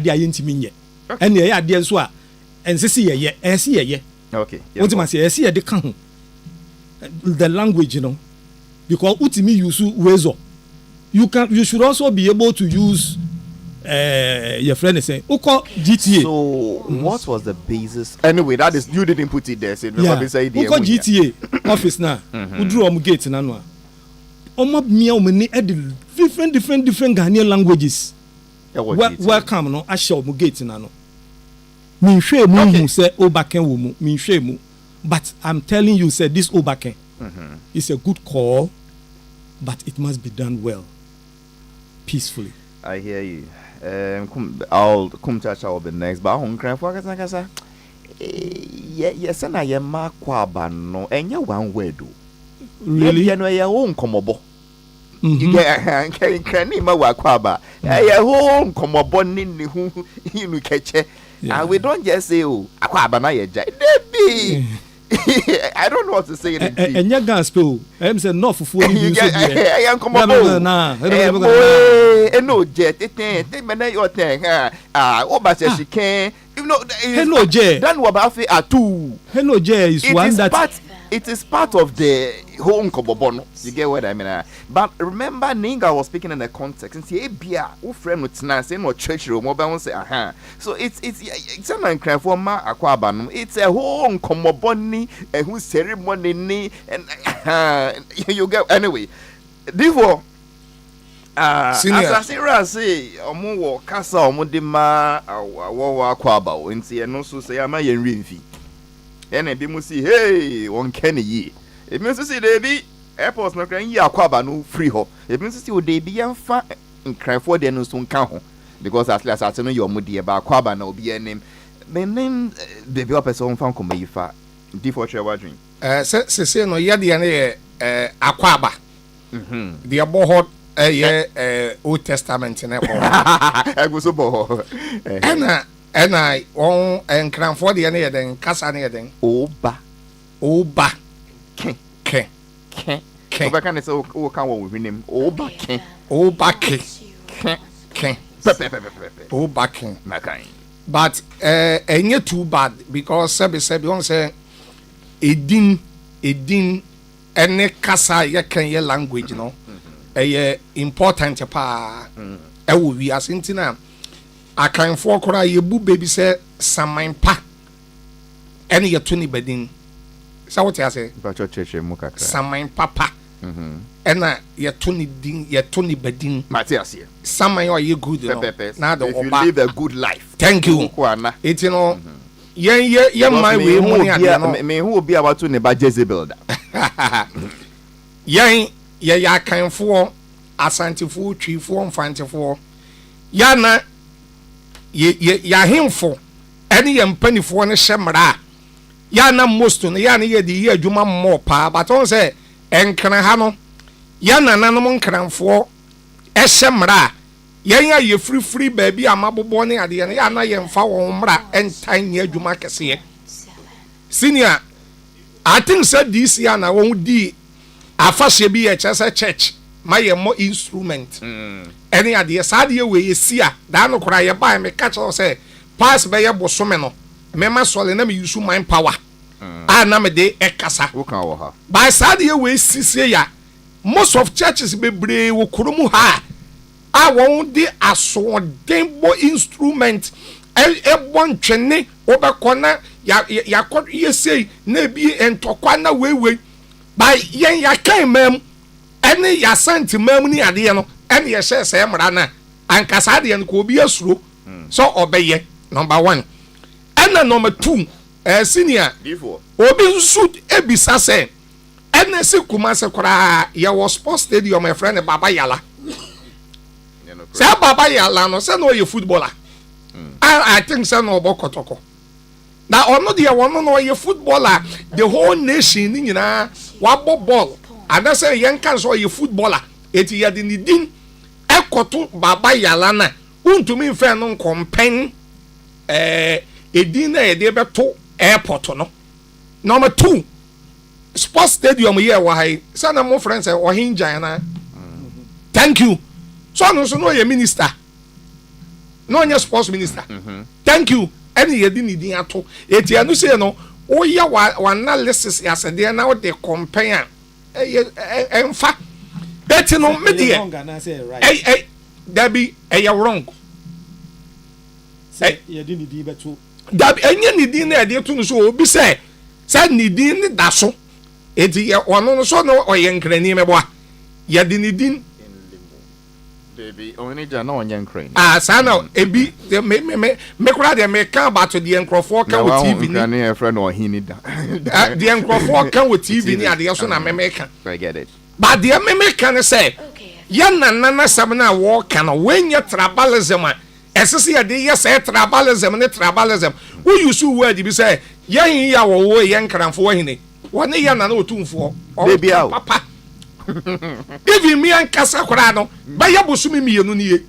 okay. The language, you know, because utimi use wezo. You should also be able to use your friend is saying GTA. So what was the basis? Anyway, that is you didn't put it there. So GTA office now. We drew gate na no. Different Ghanaian languages. Welcome no. I show gate na no. Say Obaken but I'm telling you, say this Obaken is a good call, but it must be done well, peacefully. I hear you. I'll come to our next, but I'm crying for yes, and I am Mark Quabano, and you one way do. Really? You know your own comobo. You get can ma wa kwaba. Eh ho nkomoboni ni hu inu keche. And we don't just say oh akwaba na ye jai. Debi. I don't know what to say in it. And your gas too. I'm saying no for food. You get I am come no jet it mena your thing oba say she can you know hello jet dan wo ba fe atu hello jet is one that it is part of the whole nkobobo. You get what I mean? But remember, Ninga was speaking in the context and say, "Ebia, who friend with Nancy no church room?" Mobile say, "Aha." So it's a man cry for ma aquabanum. It's a whole nkoboboni and who ceremony ni and you get anyway. Therefore, as I say, omo wo kasa omo de ma wo aquaba. Nti no so say ama yen renfi. And be musi hey one can ye. It means to see they be airports no crying ya kwaba no free ho. It means to see they be and fa in cry for the no soon can because at least I know your mudi about kwaba no be a name. The name baby person fan come you fa default your dream. Say no yadi akwaba. The abohot Old Testament in I go so boho. And I on and cram for the any then casa near then. Oba. Ken. Oba can say oh can we name Oba Ken. Ken. Oba Ken. Makai. But ain't too bad because Sebi on say edin any casa ye can ye language no. Important pa. We as intina. I can for cry ye boo baby say some pa any ye 20 bedin. So what I say? But your church muka. Some papa. And ye 20 bedin. Matthias here. Some or you good. Now if you live a good life. Thank you. It's you know. Yeah, my way money. Me who will be about to neba Jezebel. Yeah, can for Asante for 3 4 5 4. Yana. Ya himfo any penny for any shemra ya na most no ya na ye di ye adwuma mo pa but on say enkran ha no ya na nanom nkranfo shemra ya ye free baby amabobo ne ade ya na ye mfa won mra entan ye adwuma kese senior I think said this ya na won di afashe bi ye church my more instrument. Any idea, Sadia way is seer, Dano cry by me catch or say, pass by your bosomeno, Mema Solenam use my power. I name a day ekasa. By Sadia way, Cecilia, most of churches be brave, Kurumu ha. I won't de a so damn instrument. One chene over corner, ya could ye say, Nebi and Tokwana way. By yen ya came, ma'am. Any ya sent memony adiano, and ya says Emrana, and Casadian could be a slow. So obey number 1. And number 2, senior, before Obi suit Ebisa say, and the Sikumasa cry, ya was sports stadium, my friend Baba Yala. Say Baba Yala, no, say no, you footballer. I think so no Bokotoko. Now, or not the one no, you footballer, the whole nation, you know, wabbo ball. And that's a young cancer or a footballer. It yet in the din. Ekoto Baba Yalana. To me, fair non company. A dinner a day to airport. No. Number 2. Sports stadium here. Why? Some of my friends or Hinjana. Thank you. So I know your minister. No, your sports minister. Thank you. Any you didn't need to. It you say no. Oh, yeah, one analysis as a day now they compare. In fact, better no media. That be wrong. You didn't need better. That any dinner there to so be say. Said Nidin Dasso. It's one so no or young cranimeboa. Ya dinidin. Baby, only Jano and young crane. Sano, a be the make rather make come back to the Encrofor come with TV. A friend or he need the Encrofor come with TV near the Ocean American. I get it. But the American say, Yana Nana Sabana walk can win your tribalism. As I see a day, yes, tribalism and tribalism. Who you so word you say, Yan ya way young can for him. 1 year and no 2 for. Baby, papa. even me ankasa koraa no bɛyɛ bosome mmienu nie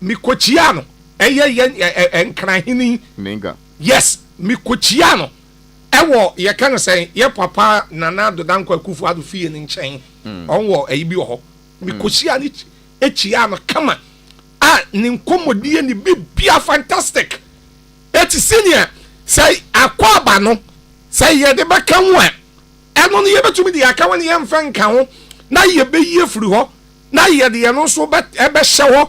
mekokyia no ɛyɛ nkrahene Ninga. yes mekokyia no ɛwɔ yɛka no sɛ yɛ papa Nana Addo Dankwa Akufo-Addo fie ne nkyɛn ɔwɔ ayi bi wɔ hɔ mekokyia no ekyia no kama a ne nkɔmmɔdie ne bibia fantastic eti senior sɛ akɔ aba no sɛ yɛde bɛka ho a ɛno no yɛbɛtumi de aka ho ne yɛmfa nka ho na yɛbɛyi afiri hɔ na yɛde yɛn no nso ɛbɛhyɛ hɔ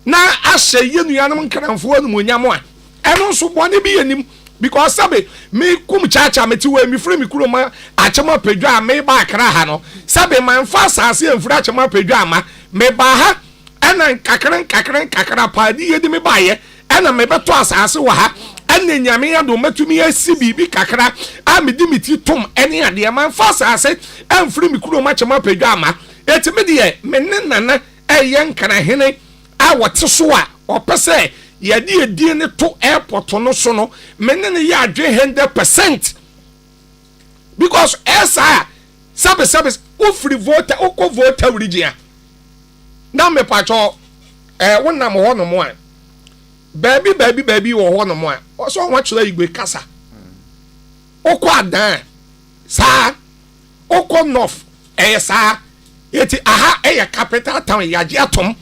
na ahyɛ yɛ nuanom nkramfoɔ animonyam a ɛno nso bɔne bi yɛ nim because sabe me kum chacha meti we mi frɛ mi kuroma akyema pedwa a me ba akra ha no sabe manfa asase amfura akyema pedwa ama me ba ha ɛna kakra pa di yedi me ba ye ɛna me beto asase wɔ ha ɛna nyame ado matumi asi bibi kakra a me di miti tom ɛne ade manfa asase amfura mi kuroma akyema pedwa ama eti me de me ne nana ɛyɛ nkana hene a wɔte so a ɔpɛ yɛde yɛdie ne to airport no so no mene ne yɛ adwe 100% because ɛsa sabe wofiri voter wokɔ voter region na mepatwɔ wonam hɔ no mo a baabi wɔ hɔ no mo a ɔsɛ ɔho akyerɛ igwe kasa wokɔ adan saa wokɔ north ɛyɛ saa yɛti aha ɛyɛ capital town yɛagye atom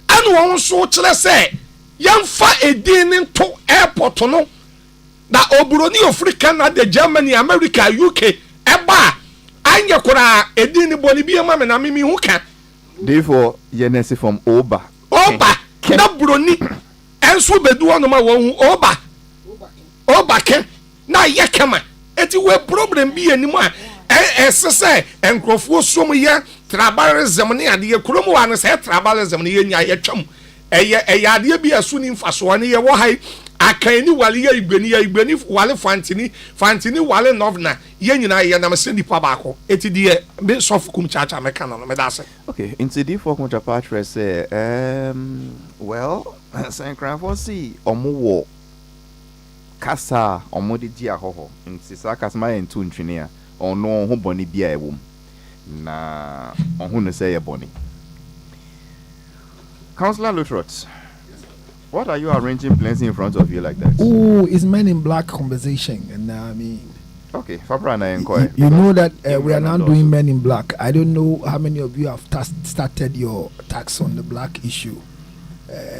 ɛne wɔn nso kyerɛ sɛ yɛmfa edin ne to airport no na oburoni ofiri Canada, Germany, America, UK ɛba anya koraa edin ne bɔne bi ma me na mimi hu ka therefore yenesi from oba na buroni enso bedu ono ma wo hu oba ke na ye kama eti we problem bi anim a ɛsese enkrofo som ye tribalism ne ade ye kromu wa no se tribalism ne ye nya ye twam ɛyɛ ade bi asu ni mfaso ne ye wo hai akani wale ye igbeni wale fantini wale novna ye nyina ye na me nipa baako eti de be sof kum chacha me kana no me da se okay into the for kum chapa say well sankranfo si omo kasa omo de dia hoho nti sa kasa ma entu ntwene a ono ho boni bia ewom na ohu no say ye boni. Councillor Lutrot, what are you arranging plans in front of you like that? Oh, it's Men in Black conversation, and I mean, okay, Fabra na enquire. You know that we are now doing Men in Black. I don't know how many of you have started your tax on the black issue.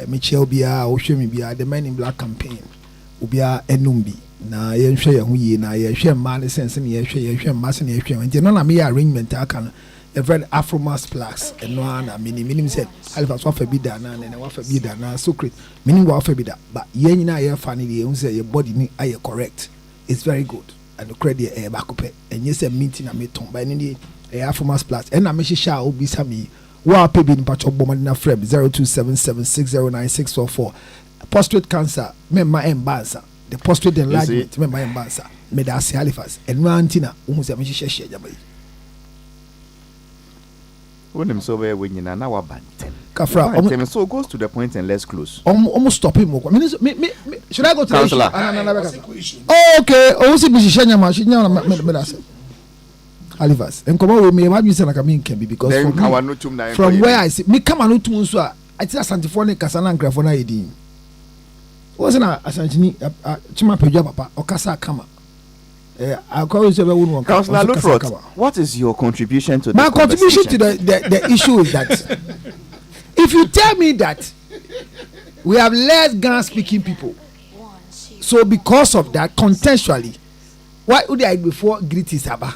Michelle Bia, Oshemi Bia, the Men in Black campaign. Ubia Enumbi. Na yenhwe ye hu yi na yenhwe ma ne sense ne yenhwe ma se ne yenhwe nti no na me arrangement aka no a very Afromas plus and no na minim said Halifax wa fa bi da na ne wa fa bi da na secret minim wa fa bi da but yen nyina ye fa ne ye hu say your body ni aye correct. It's very good and the credit e ba kopɛ enye say meeting na meton ba ne ni Afromas plus and na me hihya obi sami wa pa bi ni patcho bom na frame 0277609644 prostate cancer memma embansa the prostate enlargement memma embansa me da se Halifax and no antina hu say me hihye jaba yi when so where when na wa bantem kafra so goes to the point and let's close almost stop him me should I go to Councillor? Okay o si bi hihye nyama me da se Halifax enkomo we me ma bi se na ka me nkan bi because from where I see me come no tum so a ati asantefo ne kasa na nkrafo na yedin o se na asantini chima pedwa papa o kasa kama Councillor Lutrot, what is your contribution to my contribution to the issue is that if you tell me that we have less Ghana speaking people, so because of that contextually, why would I before greet is aba?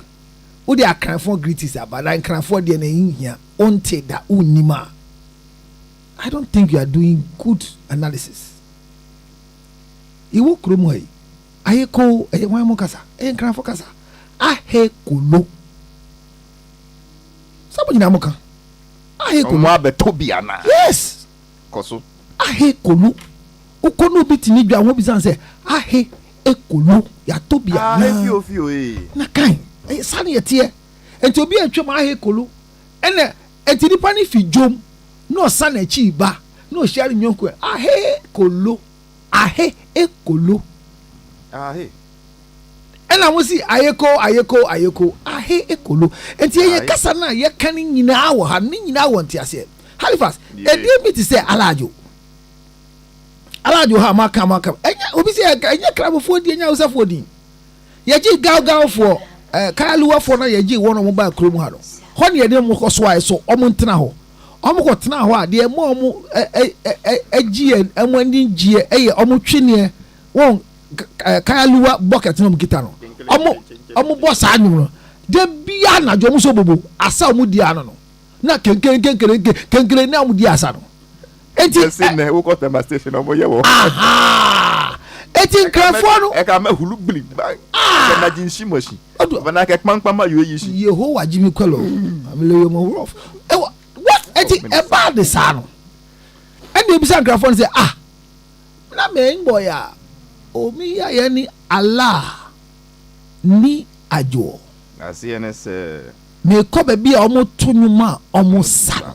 Would I can for greet is aba? Like can for the in here on take that unima. I don't think you are doing good analysis. You kromoi. Aye ko wan mo kasa nkran fo kasa ahe kolo sabo nyina mo kan ahe kolo mo abetobia na yes koso ahe kolo ukono bitini dwa ho bisan se ahe ekolo ya tobia na fio na kan sane yete enti obi atwam ahe kolo ene enti nipa ni fi dwom no sane chi ba no share nyonko ahe kolo ahe ekolo And I will see ayeko ahe ekolo. And ye kasana ye canning in our handing in our tiase. Halifax, and you meet to say Alajo ha maka. And you see a crab of 40 and yourself 14. Yaji gal for Kalua for na yaji one of mobile crew haro. Honey, a demo coswise so omuntraho. Omukotna, dear mom, a G and when in G, a omuchinia won't Kalua bucket no gitano. Omo boss annual. De biana jomusobu, asa mudiano. Na kenkele na mudiasano. Enti sine wo ko tema station omo ye wo. Aha. Eti nkrafo e ka ma hulu bli ba. Na jinshi moshi. Bana ke kpankpama yo yi shi. Yehowa jimi kwelo. Amele yo mo rough. What eti e ba de sano. And the bisa nkrafo say na me boy a omi ya ye ni Allah ni ajo. Asi ns me ko be bia omo tunuma omo sa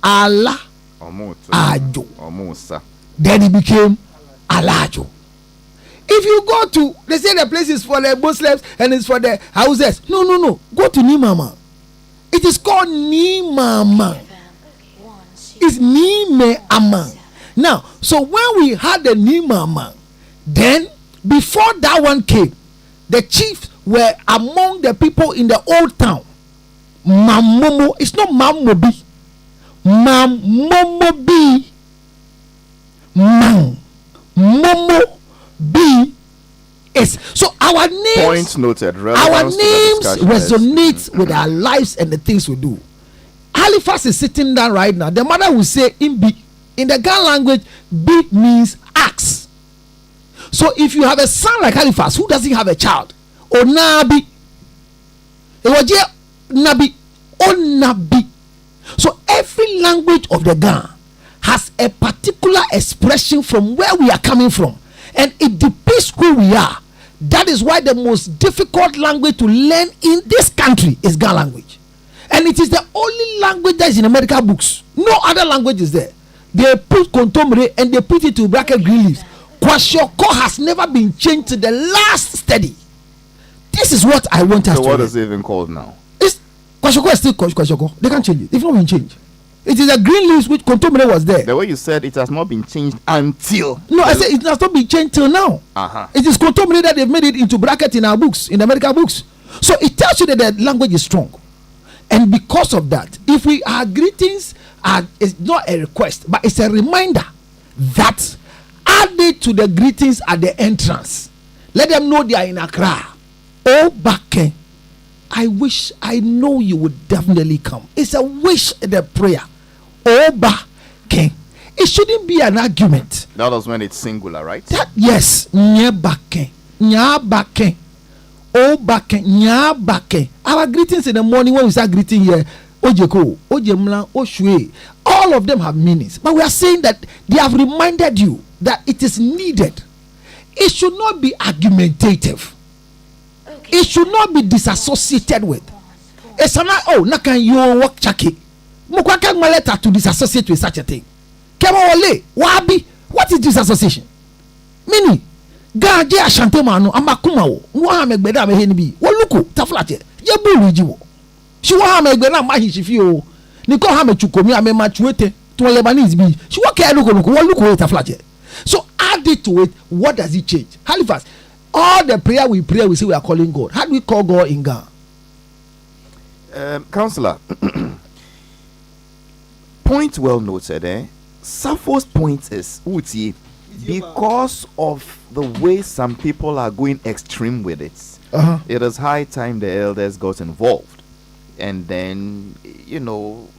Allah ajo omo sa. Then it became Alajo. If you go to, they say the place is for the Muslims and it's for the houses. No. Go to Nimama. It is called Nimama. It's Nimeama. Now, so when we had the Nimama, then before that one came, the chiefs were among the people in the old town. Mamomo. It's not Mamobi. Mamomobi. Momo B is so our names. Point noted. Our names resonate with our lives and the things we do. Halifax is sitting down right now. The mother will say in B. In the Ghana language, B means axe. So if you have a son like Halifax who doesn't have a child, Onabi, Nabi, Onabi. So every language of the Ghana has a particular expression from where we are coming from, and it depicts who we are. That is why the most difficult language to learn in this country is Ghana language, and it is the only language that is in American books. No other language is there. They put contemporary and they put it to bracket green leaves. Kwashiorkor has never been changed to the last study. This is what I want us to. So what is it even called now? Kwashiorkor is still Kwashiorkor. They can't change it. They've not been changed. It is a green leaves which contemporary was there. The way you said it has not been changed until. No, I said it has not been changed till now. It is contemporary that they've made it into bracket in our books, in the American books. So it tells you that the language is strong. And because of that, if our greetings it's not a request, but it's a reminder that added to the greetings at the entrance, let them know they are in Accra. Oh, Bakke, I know you would definitely come. It's a wish and a prayer. Oba King. It shouldn't be an argument. That was when it's singular, right? Yes. Nyabake. Nyabake. Obake. Nyabake. Our greetings in the morning when we start greeting here, Ojeko, Ojemla, Oshwe, all of them have meanings. But we are saying that they have reminded you that it is needed. It should not be argumentative. It should not be disassociated with. It's not, nakan you work chaki. Mukwaka maleta to disassociate with such a thing. Kema wale, wabi, what is disassociation? Mini, gaje ashante manu, amakuma wo, mwa megbeda meheni bi, waluko, taflate, yebu rijiwo. She wa megbeda mahi shifio, niko hame chukomi, ame machuete, to Lebanese bi, she wa kaya luko, waluko taflate. So add it to it, what does it change? Halifax, all the prayer we pray, we say we are calling God. How do we call God in Ghana? Counselor, point well noted. Sappho's point is, Uti, because of the way some people are going extreme with it, it is high time the elders got involved. And then,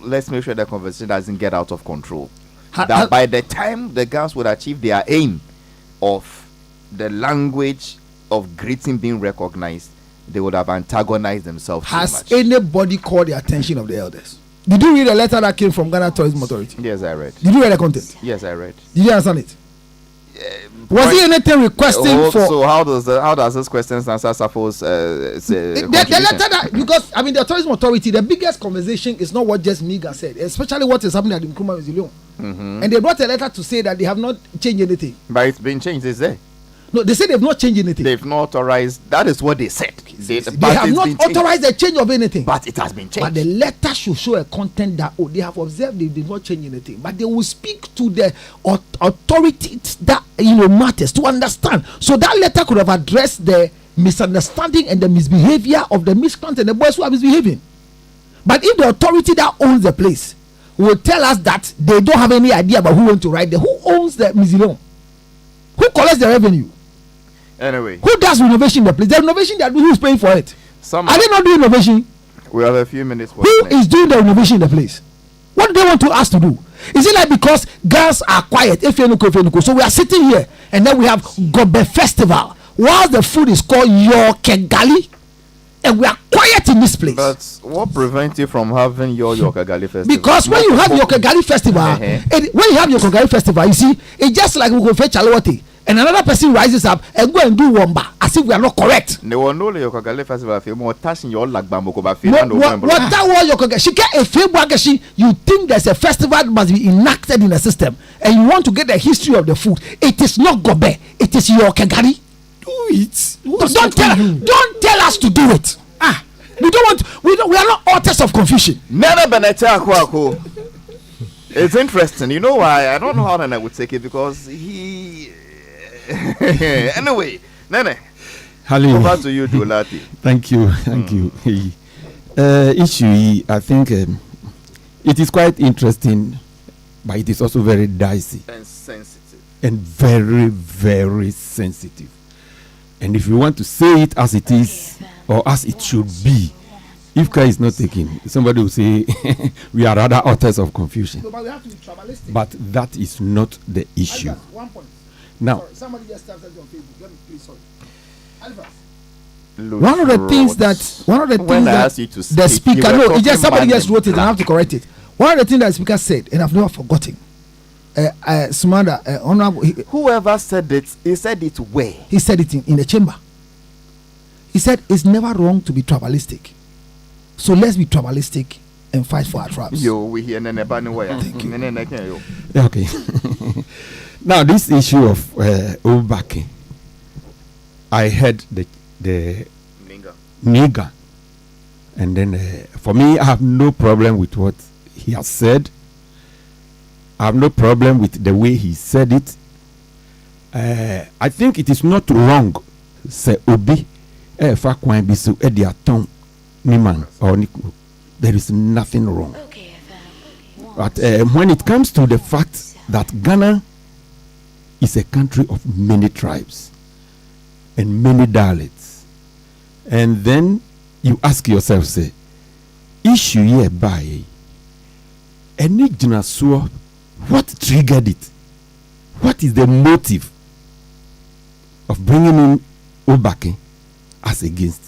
let's make sure the conversation doesn't get out of control. That by the time the girls would achieve their aim of the language of greeting being recognized, they would have antagonized themselves. Has anybody called the attention of the elders? Did you read a letter that came from Ghana Tourism Authority? Yes, I read. Did you read the content? Yes, I read. Did you understand it? Was there anything requesting for? So how does this question answer Sappho's the letter that, because the tourism authority, the biggest conversation is not what just Miga said, especially what is happening at the Nkrumah Museum. And they brought a letter to say that they have not changed anything. But it's been changed, is there? No, they say they've not changed anything. They've not authorized. That is what they said. They have not authorized the change of anything. But it has been changed. But the letter should show a content that they have observed they did not change anything. But they will speak to the authorities that matters to understand. So that letter could have addressed the misunderstanding and the misbehavior of the miscreants and the boys who are misbehaving. But if the authority that owns the place will tell us that they don't have any idea about who went to write there, who owns the museum, who collects the revenue, anyway, who does renovation in the place, the renovation that who is paying for it? Are they not doing renovation? We have a few minutes. Who is doing the renovation in the place? What do they want to us to do? Is it like because girls are quiet, so we are sitting here and then we have Gobe Festival while the food is called your Kegali, and we are quiet in this place? But what prevents you from having your Kegali festival? Because when you have your Kegali festival, when you have your Kegali festival, you see, it's just like we go fetch Chalawati, and another person rises up and go and do wamba as if we are not correct. No one know your Kegali festival. Feel more touching your lag bamboo. What that was your Kegali? She get a favor. You think there's a festival that must be enacted in the system, and you want to get the history of the food. It is not Gobe. It is your Kegali. Do it. Don't tell us to do it. We don't want. We are not authors of confusion. Never been a Chakwako. It's interesting. You know why? I don't know how Nana would take it because he. Anyway, Nene. Hello. Over to you, Dolati. Thank you. Issue, I think it is quite interesting, but it is also very dicey and sensitive, and very, very sensitive. And if you want to say it as it is or as it should be, if care is not taken, somebody will say we are rather authors of confusion. No, but we have to be tribalistic. But that is not the issue. One point. Now, sorry, somebody just tapped on Facebook. Let me please, sorry. One of the things that the speaker, no, it just somebody just wrote it and I have to correct it. One of the things that the speaker said, and I've never forgotten. Sumanda, honorable, whoever said it, he said it where? He said it in the chamber. He said it's never wrong to be tribalistic. So let's be tribalistic and fight for our tribes. Yo, we hear Nene Banuwaya. Thank you. Okay. Now this issue of Obake, I heard the Niga, and then for me, I have no problem with what he has said. I have no problem with the way he said it. I think it is not wrong. Say Obi, fa kwan bi so e dia ton niman or niku. There is nothing wrong. But when it comes to the fact that Ghana is a country of many tribes and many dialects, and then you ask yourself, say, issue here by any genasuo, what triggered it? What is the motive of bringing in Obake as against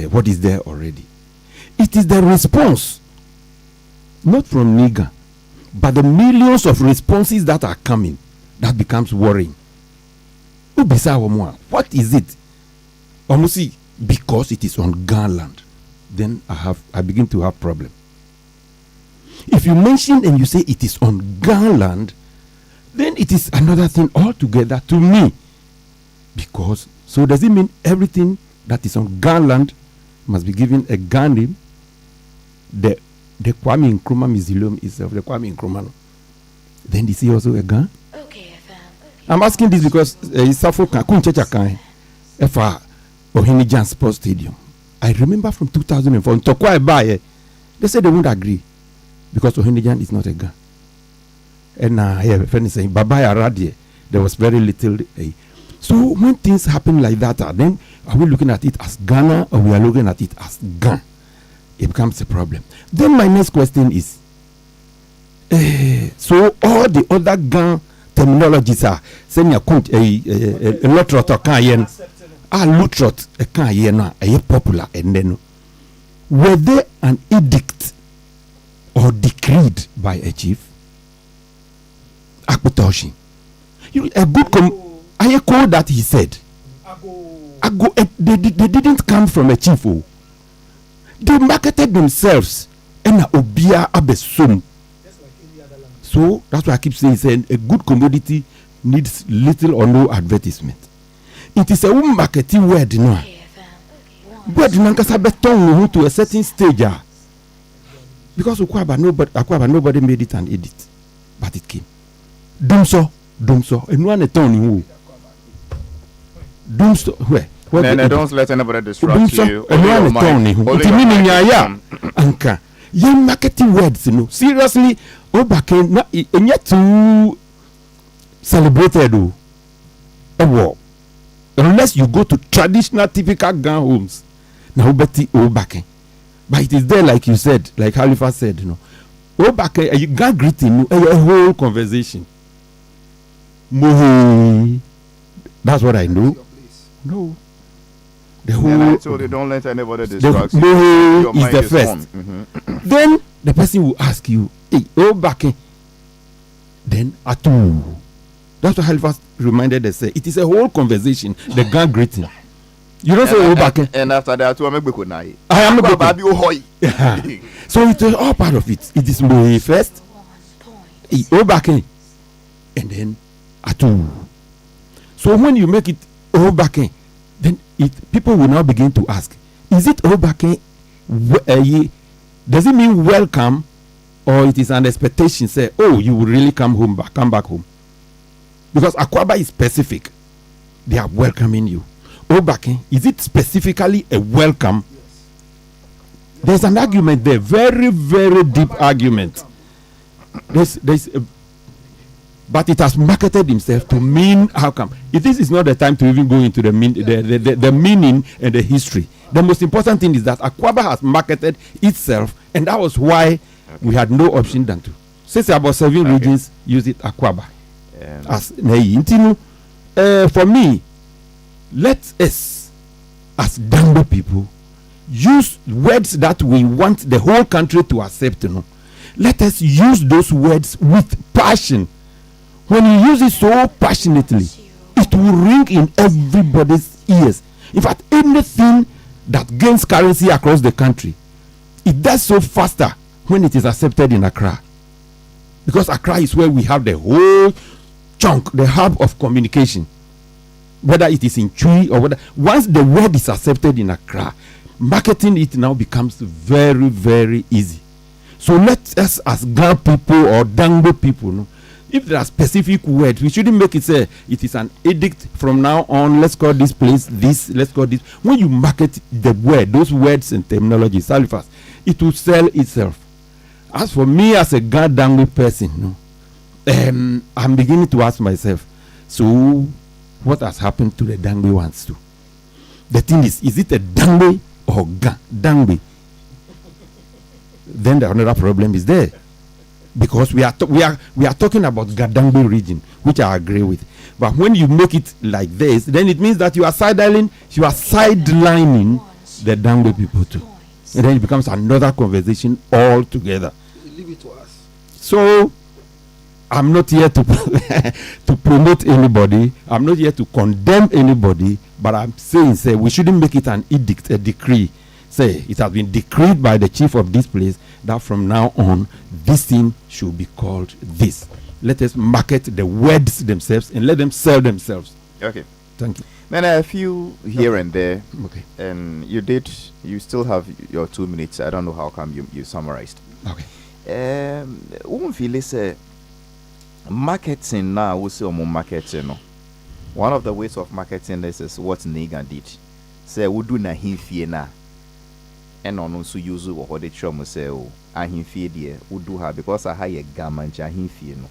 what is there already? It is the response, not from Niga, but the millions of responses that are coming that becomes worrying. What is it? Almost because it is on Ghana land, then I begin to have problem. If you mention and you say it is on Ghana land, then it is another thing altogether to me. Because so does it mean everything that is on Ghana land must be given a Ghana name? The Kwame Nkrumah Museum itself, the Kwame Nkrumah. Then is he also a Ghana? I'm asking this because Isafo Kunchecha Kai, Efa Ohinijan Sports Stadium. I remember from 2004, Tokwa Ebaye, they said they won't agree because Ohinijan is not a Ghana. And a friend is saying, Babaya Radie, there was very little. So when things happen like that, then are we looking at it as Ghana or we are looking at it as Ghana? It becomes a problem. Then my next question is, so all the other Ghana terminologies are saying a lotrot or kayen, lotrot a kayen, a popular, and then were there an edict or decreed by a chief? Akbutoshi. A good I echo that he said. They didn't come from a chief. They marketed themselves and obia abesum. So that's why I keep saying a good commodity needs little or no advertisement. It is a marketing word, no. Word nankasa beton to a certain stage. Because nobody made it and edit, but it came. Dumso, and one a tone who. Dumso, where? No, don't let anybody distract you. And one a tone who. What you mean, Anka? Young marketing words, you know. Seriously, Obake, and yet to celebrated a war. Unless you go to traditional, typical gun homes. Now, Betty Obake. But it is there, like you said, like Halifax said, you know. Obake, you got greeting, a whole conversation. That's what I know. No. The whole. And I told you, don't let anybody distract you. Your is the first. Then the person will ask you, hey, Obake. Then Atu. That's what Halifax reminded us. It is a whole conversation. The gun greeting. You don't say Obake. And after that, I am a Beko. So it is all part of it. It is Mohe first, Obake, and then Atu. So when you make it Obake, then people will now begin to ask, is it Obake? Does it mean welcome, or it is an expectation? Say, oh, you will really come back home. Because Akwaba is specific. They are welcoming you. Obake, is it specifically a welcome? Yes. There's an argument there, very, very deep argument. But it has marketed himself to mean how come. This is not the time to even go into the meaning and the history. The most important thing is that Akwaba has marketed itself, and that was why we had no option than to. Since about 7 regions use it Akwaba. For me, let us, as Dambo people, use words that we want the whole country to accept. Let us use those words with passion. When you use it so passionately, it will ring in everybody's ears. In fact, anything that gains currency across the country, it does so faster when it is accepted in Accra. Because Accra is where we have the whole chunk, the hub of communication. Whether it is in Chui or whether, once the word is accepted in Accra, marketing it now becomes very, very easy. So let us, as Ga people or Dango people, if there are specific words, we shouldn't make it say it is an edict from now on. Let's call this place this. Let's call this. When you market the word, those words and terminology, Halifax, it will sell itself. As for me, as a Ga Dango person, I'm beginning to ask myself, so what has happened to the Dangbe ones too? The thing is it a Dangbe or Dangbe? Then the another problem is there, because we are talking about Gadangbe region, which I agree with. But when you make it like this, then it means that you are sidelining the Dangbe people too, and then it becomes another conversation altogether. Leave it to us. So I'm not here to to promote anybody. I'm not here to condemn anybody. But I'm saying, we shouldn't make it an edict, a decree. Say it has been decreed by the chief of this place that from now on this thing should be called this. Let us market the words themselves and let them sell themselves. Okay. Thank you. Then a few here and there. Okay. And you still have your 2 minutes. I don't know how come you summarized. Okay. Marketing now, we say marketing. One of the ways of marketing this is what Negan did. Say we do na himfie na, and on so use what they try say oh ahimfie there we do have because I hire garment ahimfie no.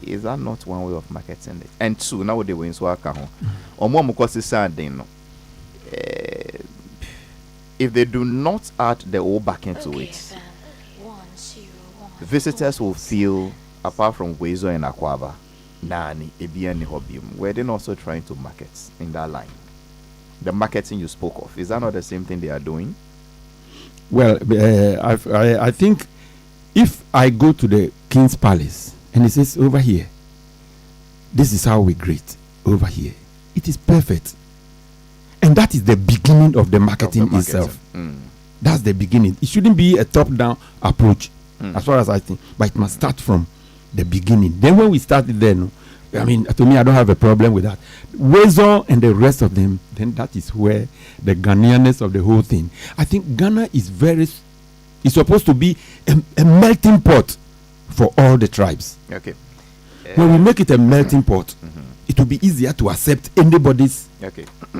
Is that not one way of marketing it? And two, now they win so account. Or more because it's something no. If they do not add the old back into it, visitors will feel, apart from Wezo and Akwaba, Nani, Ebiani Hobium, were they also trying to market in that line? The marketing you spoke of, is that not the same thing they are doing? Well, I think if I go to the King's Palace and it says over here, this is how we greet over here, it is perfect. And that is the beginning of the marketing itself. That's the beginning. It shouldn't be a top-down approach, as far as I think, but it must start from the beginning. Then when we started there, I mean, to me, I don't have a problem with that. Wezo and the rest of them, then that is where the Ghanaianness of the whole thing. I think Ghana is supposed to be a melting pot for all the tribes. Okay. When we make it a melting pot, it will be easier to accept anybody's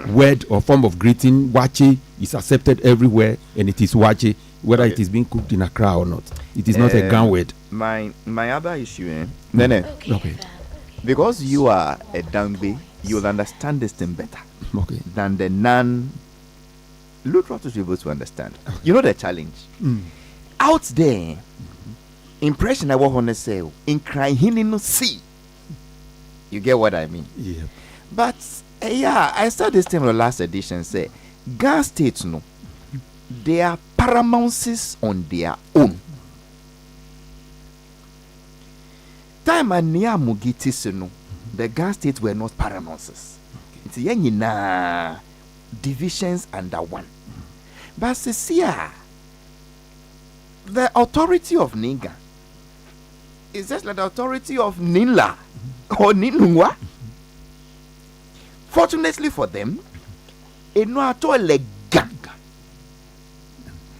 word or form of greeting. Wache is accepted everywhere, and it is wache, whether it is being cooked in Accra or not. It is not a Ghan word. My other issue, Nene, because you are a Dangbe, you'll understand this thing better than the non-literal to be able to understand. You know the challenge. Out there, impression I want to say, in crying, he no see. You get what I mean? Yeah. But I saw this thing in the last edition. Say, Ghana states no, they are paramounces on their own. Time and near Mugiti no, the Ghana states were not paramounces. It's divisions under one. But Cecilia, the authority of Niga is just like the authority of Ninla or Ninungwa. Fortunately for them,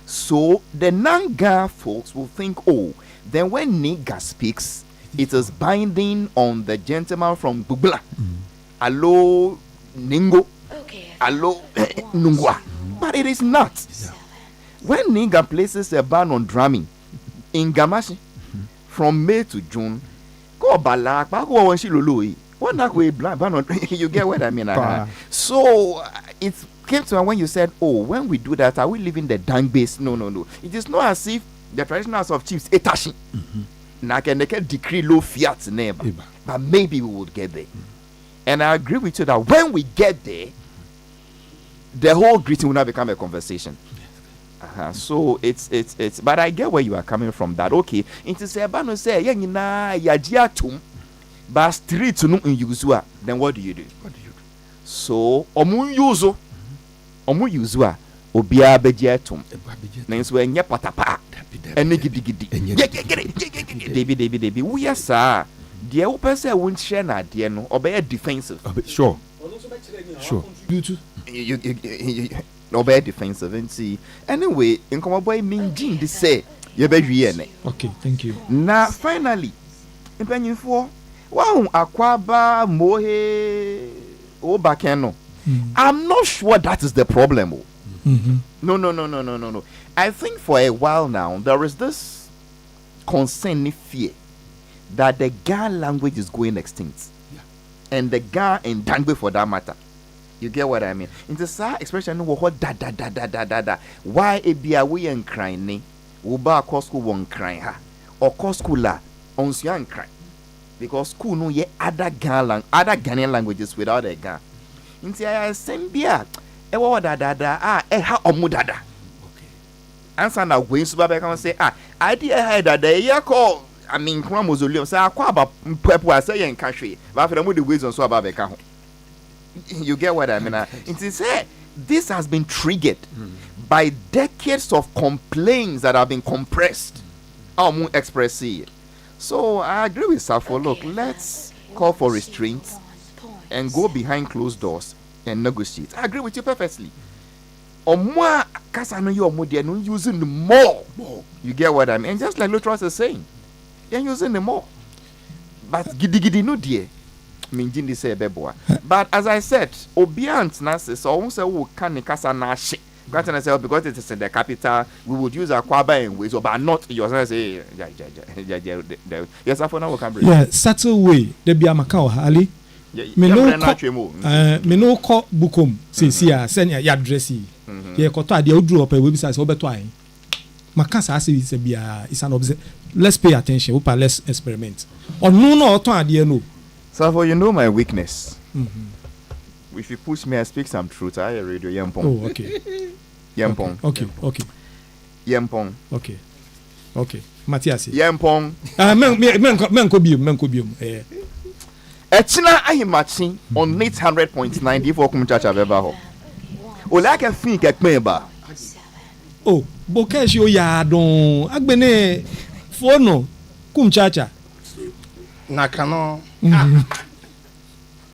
so the Nanga folks will think, oh, then when Niga speaks, it is binding on the gentleman from Bubla. Allo Ningo. Allo Nungwa. But it is not. When Niga places a ban on drumming in Gamashi from May to June, go balak, go on Shilului. What that way ban on you get what I mean? So it came to when you said, oh, when we do that, are we leaving the dang base? No. It is not as if the traditional house of chiefs etashi. Now can they can decree low fiat neighbor, but maybe we would get there. And I agree with you that when we get there, the whole greeting will not become a conversation. So it's but I get where you are coming from. That okay, into say bano say yajiatum, but street no in Yuzua. Then what do you do? So omu Yuzua obia bejiatum. Then so enye patapa ene gidi. Debi. We are sir. The open say won't share na de no obey defensive. Sure. You too. You no be defensive and see. Anyway, in come boy mean Jean this say you be wiye. Okay, thank you. Now finally, in for wow akwaba mohe obakeno. I'm not sure that is the problem. No. I think for a while now there is this concern, fear that the Ga language is going extinct, and the Ga and Dangbe for that matter. You get what I mean? In the sa expression, what da. Why a be away and crying, ne? Uba cosco won't cry ha, or coscula on young cry, because school no ye other Ghanaian languages without a Ga. In the I send beer, e wa da ha omudada. Okay. Answer now going to Baba can say idea had that they call. I mean, Mausoleum say akwaba pepo say yen country, but for the ways on so about the you get what I mean? It is this has been triggered by decades of complaints that have been compressed. So I agree with Safo. Look, let's call for restraint and go behind closed doors and negotiate. I agree with you perfectly. Or more, because I know you're more using the more. You get what I mean? And just like Lutros is saying, you're using the more. But gidi no dear. But as I said, Obiant Nasa so also will can Casa Nashi. Because it is in the capital, we would use Akwaba in ways, but not yours. Say, yes, I know can bring. Yeah, subtle way. There be a Macau, Ali. Me no call Bukum, says here, send your addressee. Ye Kota, the old drew up a website over twine. Macassa is a beer, is an observe. Let's pay attention, let's experiment. Or no, dear no. So, you know my weakness. If you push me, I speak some truth. I radio Yampong. Oh, okay. Yampong. Okay. Yampong. Okay. Matthias. Yampong. Men cobium. Echina ahimachi on 800.9 before come church of ever. O like a think at member. Oh, Bokesh yo ya don agbene fono kum chacha. Nakano.